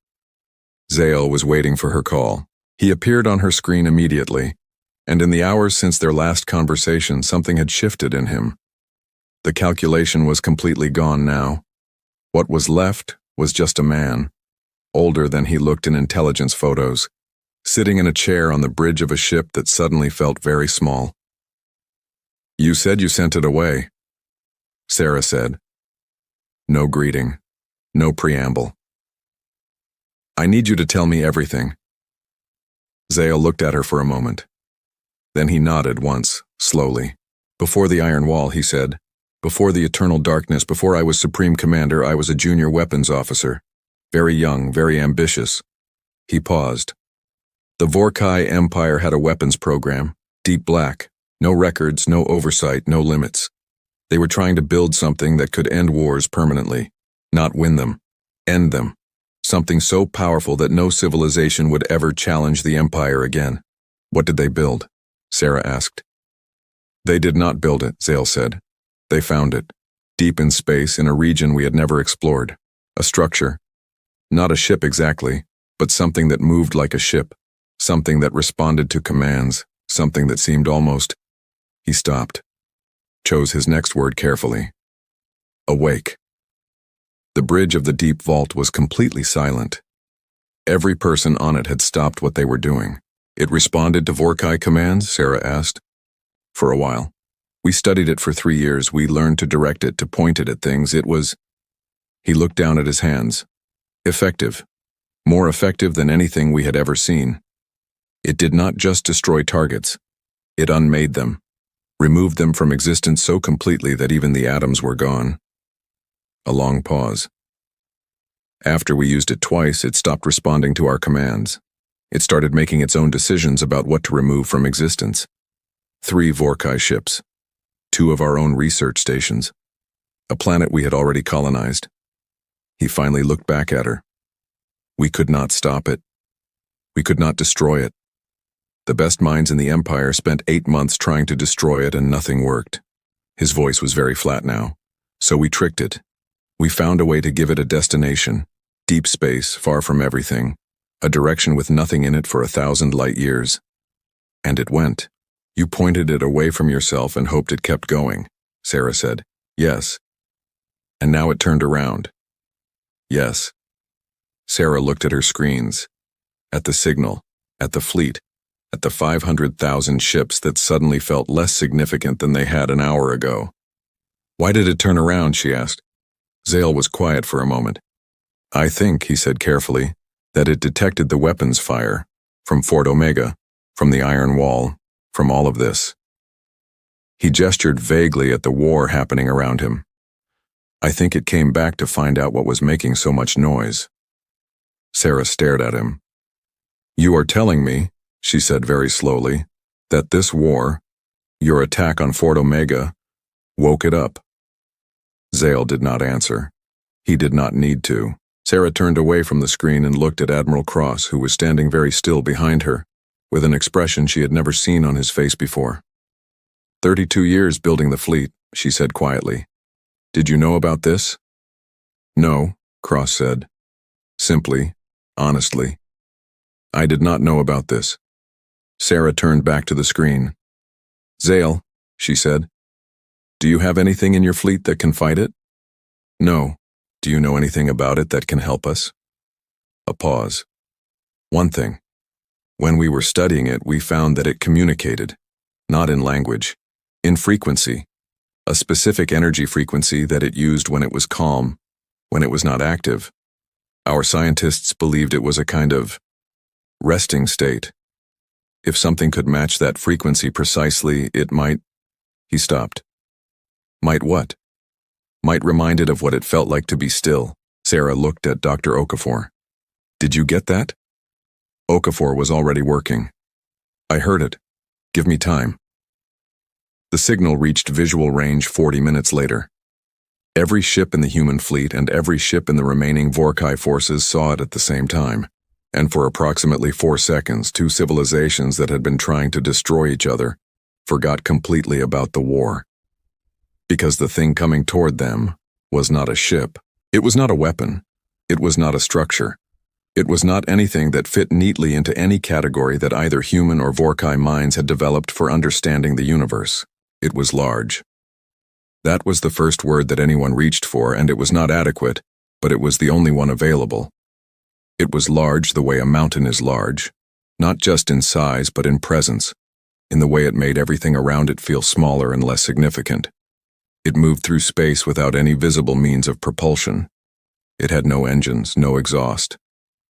[SPEAKER 1] Zale was waiting for her call. He appeared on her screen immediately, and in the hours since their last conversation, something had shifted in him. The calculation was completely gone now. What was left was just a man, older than he looked in intelligence photos, sitting in a chair on the bridge of a ship that suddenly felt very small. You said you sent it away, Sarah said. No greeting, no preamble. I need you to tell me everything. Zale looked at her for a moment. Then he nodded once, slowly. Before the Iron Wall, he said. Before the eternal darkness, before I was Supreme Commander, I was a junior weapons officer. Very young, very ambitious. He paused. The Vorkai Empire had a weapons program, deep black. No records, no oversight, no limits. They were trying to build something that could end wars permanently. Not win them. End them. Something so powerful that no civilization would ever challenge the Empire again. What did they build? Sarah asked. They did not build it, Zale said. They found it, deep in space in a region we had never explored. A structure. Not a ship exactly, but something that moved like a ship. Something that responded to commands. Something that seemed almost... He stopped. Chose his next word carefully. Awake. The bridge of the deep vault was completely silent. Every person on it had stopped what they were doing. It responded to Vorkai commands, Sarah asked. For a while. We studied it for 3 years. We learned to direct it, to point it at things. It was... He looked down at his hands. Effective. More effective than anything we had ever seen. It did not just destroy targets. It unmade them. Removed them from existence so completely that even the atoms were gone. A long pause. After we used it twice, it stopped responding to our commands. It started making its own decisions about what to remove from existence. 3 Vorkai ships. 2 of our own research stations. A planet we had already colonized. He finally looked back at her. We could not stop it. We could not destroy it. The best minds in the Empire spent 8 months trying to destroy it and nothing worked. His voice was very flat now. So we tricked it. We found a way to give it a destination. Deep space, far from everything. A direction with nothing in it for 1,000 light years. And it went. You pointed it away from yourself and hoped it kept going, Sarah said. Yes. And now it turned around. Yes. Sarah looked at her screens. At the signal. At the fleet. At the 500,000 ships that suddenly felt less significant than they had an hour ago. Why did it turn around, she asked. Zale was quiet for a moment. I think, he said carefully, that it detected the weapons fire. From Fort Omega. From the Iron Wall. From all of this. He gestured vaguely at the war happening around him. I think it came back to find out what was making so much noise. Sarah stared at him. You are telling me, she said very slowly, that this war, your attack on Fort Omega, woke it up. Zale did not answer. He did not need to. Sarah turned away from the screen and looked at Admiral Cross, who was standing very still behind her, with an expression she had never seen on his face before. 32 years building the fleet, she said quietly. Did you know about this? No, Cross said. Simply, honestly. I did not know about this. Sarah turned back to the screen. Zale, she said. Do you have anything in your fleet that can fight it? No. Do you know anything about it that can help us? A pause. One thing. When we were studying it, we found that it communicated, not in language, in frequency, a specific energy frequency that it used when it was calm, when it was not active. Our scientists believed it was a kind of resting state. If something could match that frequency precisely, it might... He stopped. Might what? Might remind it of what it felt like to be still. Sarah looked at Dr. Okafor. Did you get that? Okafor was already working. I heard it. Give me time. The signal reached visual range 40 minutes later. Every ship in the human fleet and every ship in the remaining Vorkai forces saw it at the same time. And for approximately 4 seconds, two civilizations that had been trying to destroy each other forgot completely about the war. Because the thing coming toward them was not a ship. It was not a weapon. It was not a structure. It was not anything that fit neatly into any category that either human or Vorkai minds had developed for understanding the universe. It was large. That was the first word that anyone reached for, and it was not adequate, but it was the only one available. It was large the way a mountain is large, not just in size but in presence, in the way it made everything around it feel smaller and less significant. It moved through space without any visible means of propulsion. It had no engines, no exhaust,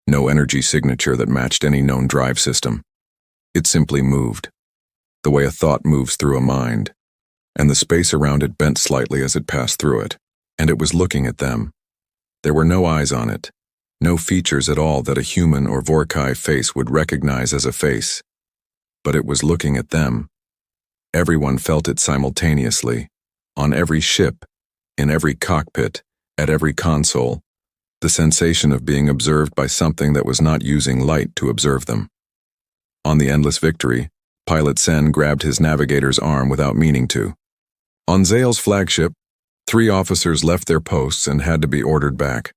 [SPEAKER 1] no energy signature that matched any known drive system. It simply moved, the way a thought moves through a mind, and the space around it bent slightly as it passed through it, and it was looking at them. There were no eyes on it. No features at all that a human or Vorkai face would recognize as a face. But it was looking at them. Everyone felt it simultaneously, on every ship, in every cockpit, at every console, the sensation of being observed by something that was not using light to observe them. On the Endless Victory, Pilot Sen grabbed his navigator's arm without meaning to. On Zale's flagship, 3 officers left their posts and had to be ordered back.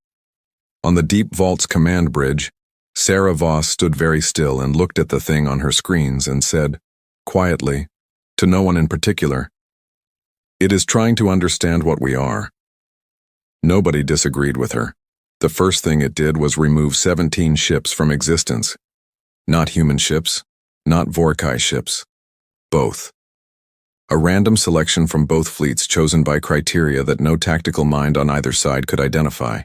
[SPEAKER 1] On the Deep Vault's command bridge, Sarah Voss stood very still and looked at the thing on her screens and said, quietly, to no one in particular, "It is trying to understand what we are." Nobody disagreed with her. The first thing it did was remove 17 ships from existence. Not human ships, not Vorkai ships. Both. A random selection from both fleets chosen by criteria that no tactical mind on either side could identify.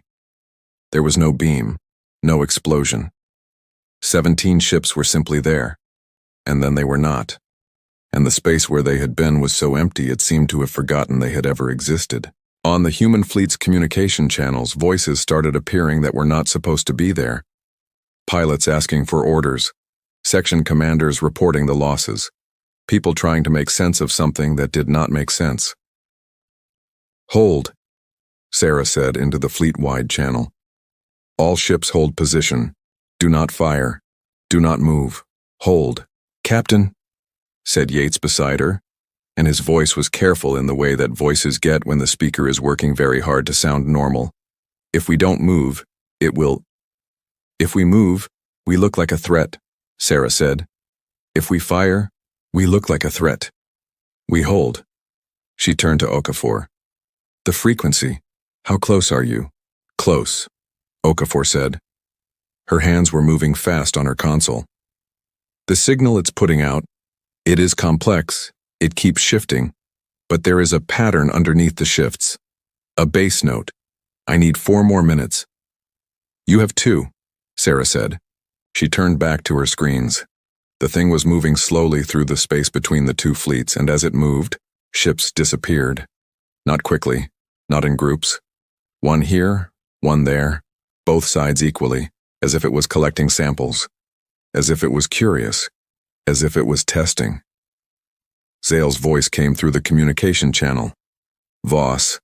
[SPEAKER 1] There was no beam, no explosion. 17 ships were simply there, and then they were not. And the space where they had been was so empty it seemed to have forgotten they had ever existed. On the human fleet's communication channels, voices started appearing that were not supposed to be there. Pilots asking for orders, section commanders reporting the losses, people trying to make sense of something that did not make sense. "Hold," Sarah said into the fleet-wide channel. "All ships hold position. Do not fire. Do not move. Hold." "Captain," said Yates beside her, and his voice was careful in the way that voices get when the speaker is working very hard to sound normal. "If we don't move, it will..." "If we move, we look like a threat," Sarah said. "If we fire, we look like a threat. We hold." She turned to Okafor. "The frequency. How close are you?" "Close," Okafor said. Her hands were moving fast on her console. "The signal it's putting out, it is complex, it keeps shifting, but there is a pattern underneath the shifts. A bass note. I need 4 more minutes." "You have 2, Sarah said. She turned back to her screens. The thing was moving slowly through the space between the 2 fleets, and as it moved, ships disappeared. Not quickly, not in groups. One here, one there, both sides equally, as if it was collecting samples, as if it was curious, as if it was testing. Zale's voice came through the communication channel. "Voss,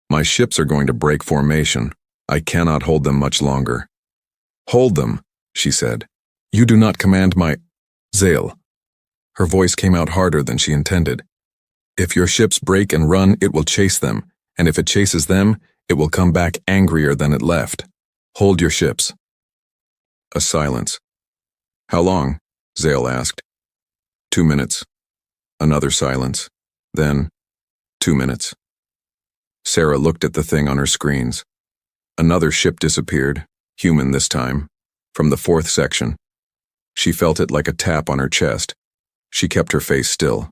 [SPEAKER 1] my ships are going to break formation. I cannot hold them much longer." "Hold them," she said. "You do not command my..." "Zale." Her voice came out harder than she intended. "If your ships break and run, it will chase them, and if it chases them, it will come back angrier than it left. Hold your ships." A silence. "How long?" Zale asked. 2 minutes. Another silence. Then, 2 minutes. Sarah looked at the thing on her screens. Another ship disappeared, human this time, from the fourth section. She felt it like a tap on her chest. She kept her face still.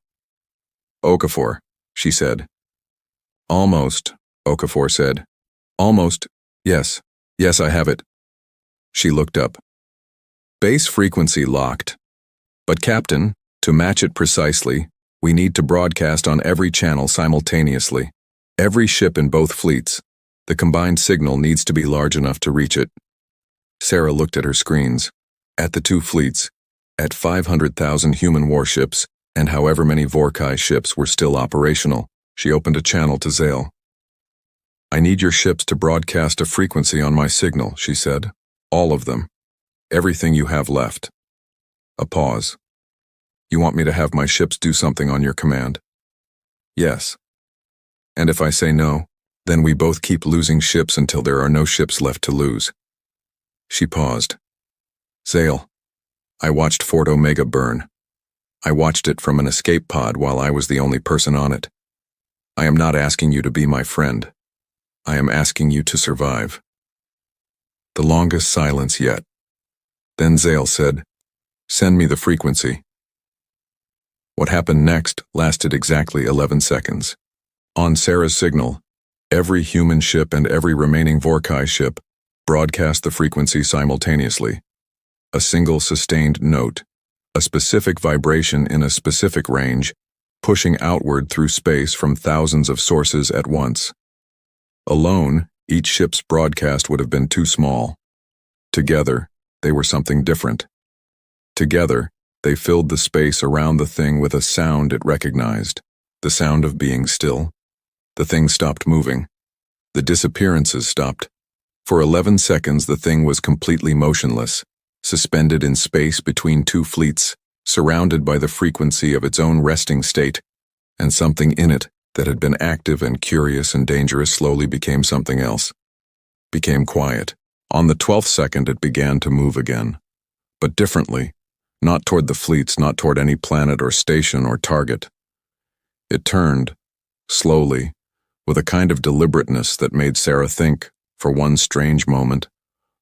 [SPEAKER 1] Okafor, she said. Almost, Okafor said. Almost, yes, I have it. She looked up. Base frequency locked. But Captain, to match it precisely, we need to broadcast on every channel simultaneously. Every ship in both fleets. The combined signal needs to be large enough to reach it. Sarah looked at her screens. At the two fleets, at 500,000 human warships, and however many Vorkai ships were still operational, she opened a channel to Zale. I need your ships to broadcast a frequency on my signal, she said. All of them. Everything you have left. A pause. You want me to have my ships do something on your command? Yes. And if I say no, then we both keep losing ships until there are no ships left to lose. She paused. Zale, I watched Fort Omega burn. I watched it from an escape pod while I was the only person on it. I am not asking you to be my friend. I am asking you to survive. The longest silence yet. Then Zale said, Send me the frequency. What happened next lasted exactly 11 seconds. On Sarah's signal, every human ship and every remaining Vorkai ship broadcast the frequency simultaneously. A single sustained note, a specific vibration in a specific range, pushing outward through space from thousands of sources at once. Alone, each ship's broadcast would have been too small. Together, they were something different. Together, they filled the space around the thing with a sound it recognized, the sound of being still. The thing stopped moving. The disappearances stopped. For 11 seconds, the thing was completely motionless, suspended in space between two fleets, surrounded by the frequency of its own resting state, and something in it that had been active and curious and dangerous slowly became something else. Became quiet. On the 12th second, it began to move again. But differently. Not toward the fleets, not toward any planet or station or target. It turned, slowly, with a kind of deliberateness that made Sarah think, for one strange moment,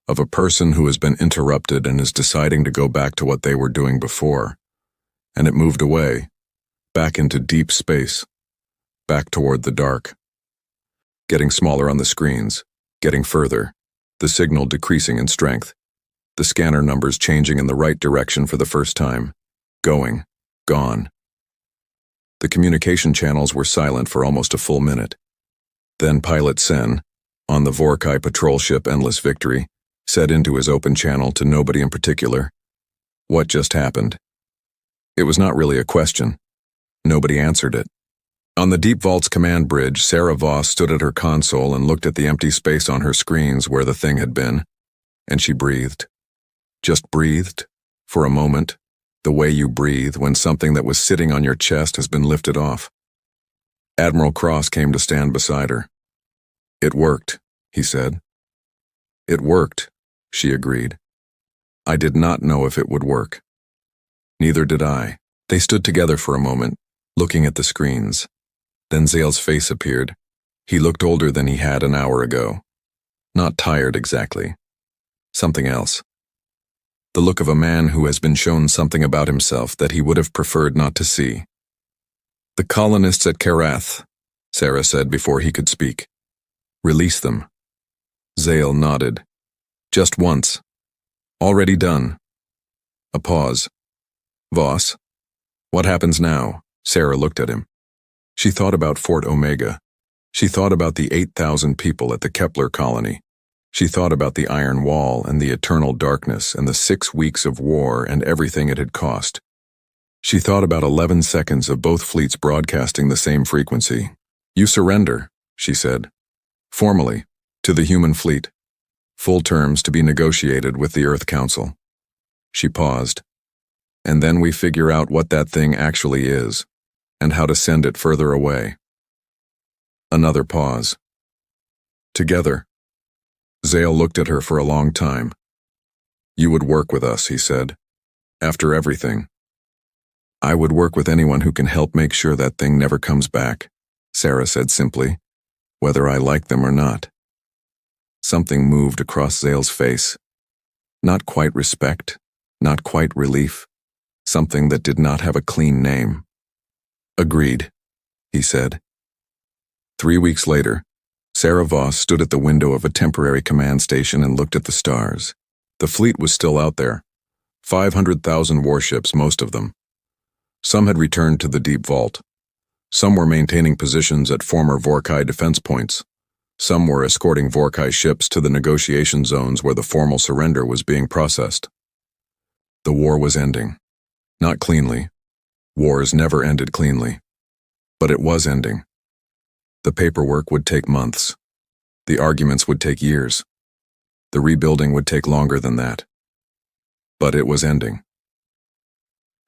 [SPEAKER 1] of a person who has been interrupted and is deciding to go back to what they were doing before. And it moved away, back into deep space, back toward the dark. Getting smaller on the screens, getting further, the signal decreasing in strength, the scanner numbers changing in the right direction for the first time, going, gone. The communication channels were silent for almost a full minute. Then Pilot Sen, on the Vorkai patrol ship Endless Victory, said into his open channel to nobody in particular, What just happened? It was not really a question. Nobody answered it. On the Deep Vault's command bridge, Sarah Voss stood at her console and looked at the empty space on her screens where the thing had been, and she breathed. Just breathed, for a moment, the way you breathe when something that was sitting on your chest has been lifted off. Admiral Cross came to stand beside her. It worked, he said. It worked, she agreed. I did not know if it would work. Neither did I. They stood together for a moment, looking at the screens. Then Zale's face appeared. He looked older than he had an hour ago. Not tired exactly. Something else. The look of a man who has been shown something about himself that he would have preferred not to see. The colonists at Karath, Sarah said before he could speak. Release them. Zale nodded. Just once. Already done. A pause. Voss. What happens now? Sarah looked at him. She thought about Fort Omega. She thought about the 8,000 people at the Kepler colony. She thought about the Iron Wall and the eternal darkness and the 6 weeks of war and everything it had cost. She thought about 11 seconds of both fleets broadcasting the same frequency. You surrender, she said. Formally, to the human fleet. Full terms to be negotiated with the Earth Council. She paused. And then we figure out what that thing actually is, and how to send it further away. Another pause. Together. Zale looked at her for a long time. You would work with us, he said. After everything. I would work with anyone who can help make sure that thing never comes back, Sarah said simply, whether I like them or not. Something moved across Zale's face. Not quite respect, not quite relief. Something that did not have a clean name. Agreed, he said. 3 weeks later, Sarah Voss stood at the window of a temporary command station and looked at the stars. The fleet was still out there. 500,000 warships, most of them. Some had returned to the deep vault. Some were maintaining positions at former Vorkai defense points. Some were escorting Vorkai ships to the negotiation zones where the formal surrender was being processed. The war was ending. Not cleanly. Wars never ended cleanly. But it was ending. The paperwork would take months. The arguments would take years. The rebuilding would take longer than that. But it was ending.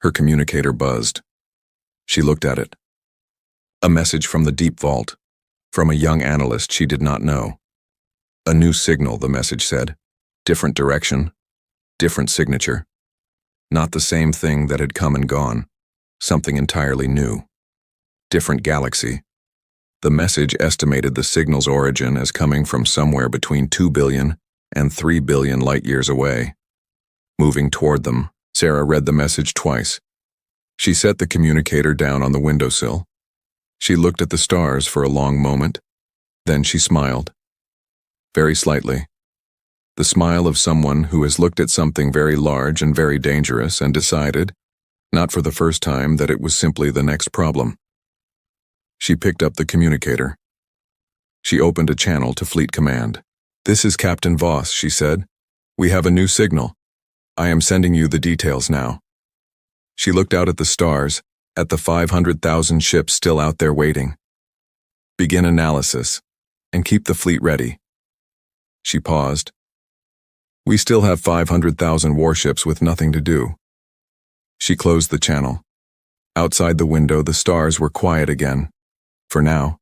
[SPEAKER 1] Her communicator buzzed. She looked at it. A message from the deep vault, from a young analyst she did not know. A new signal, the message said. Different direction, different signature. Not the same thing that had come and gone. Something entirely new. Different galaxy. The message estimated the signal's origin as coming from somewhere between 2 billion and 3 billion light-years away. Moving toward them, Sarah read the message twice. She set the communicator down on the windowsill. She looked at the stars for a long moment. Then she smiled. Very slightly. The smile of someone who has looked at something very large and very dangerous and decided, not for the first time, that it was simply the next problem. She picked up the communicator. She opened a channel to Fleet Command. "This is Captain Voss," she said. "We have a new signal. I am sending you the details now." She looked out at the stars, at the 500,000 ships still out there waiting. "Begin analysis, and keep the fleet ready." She paused. "We still have 500,000 warships with nothing to do." She closed the channel. Outside the window, the stars were quiet again. For now.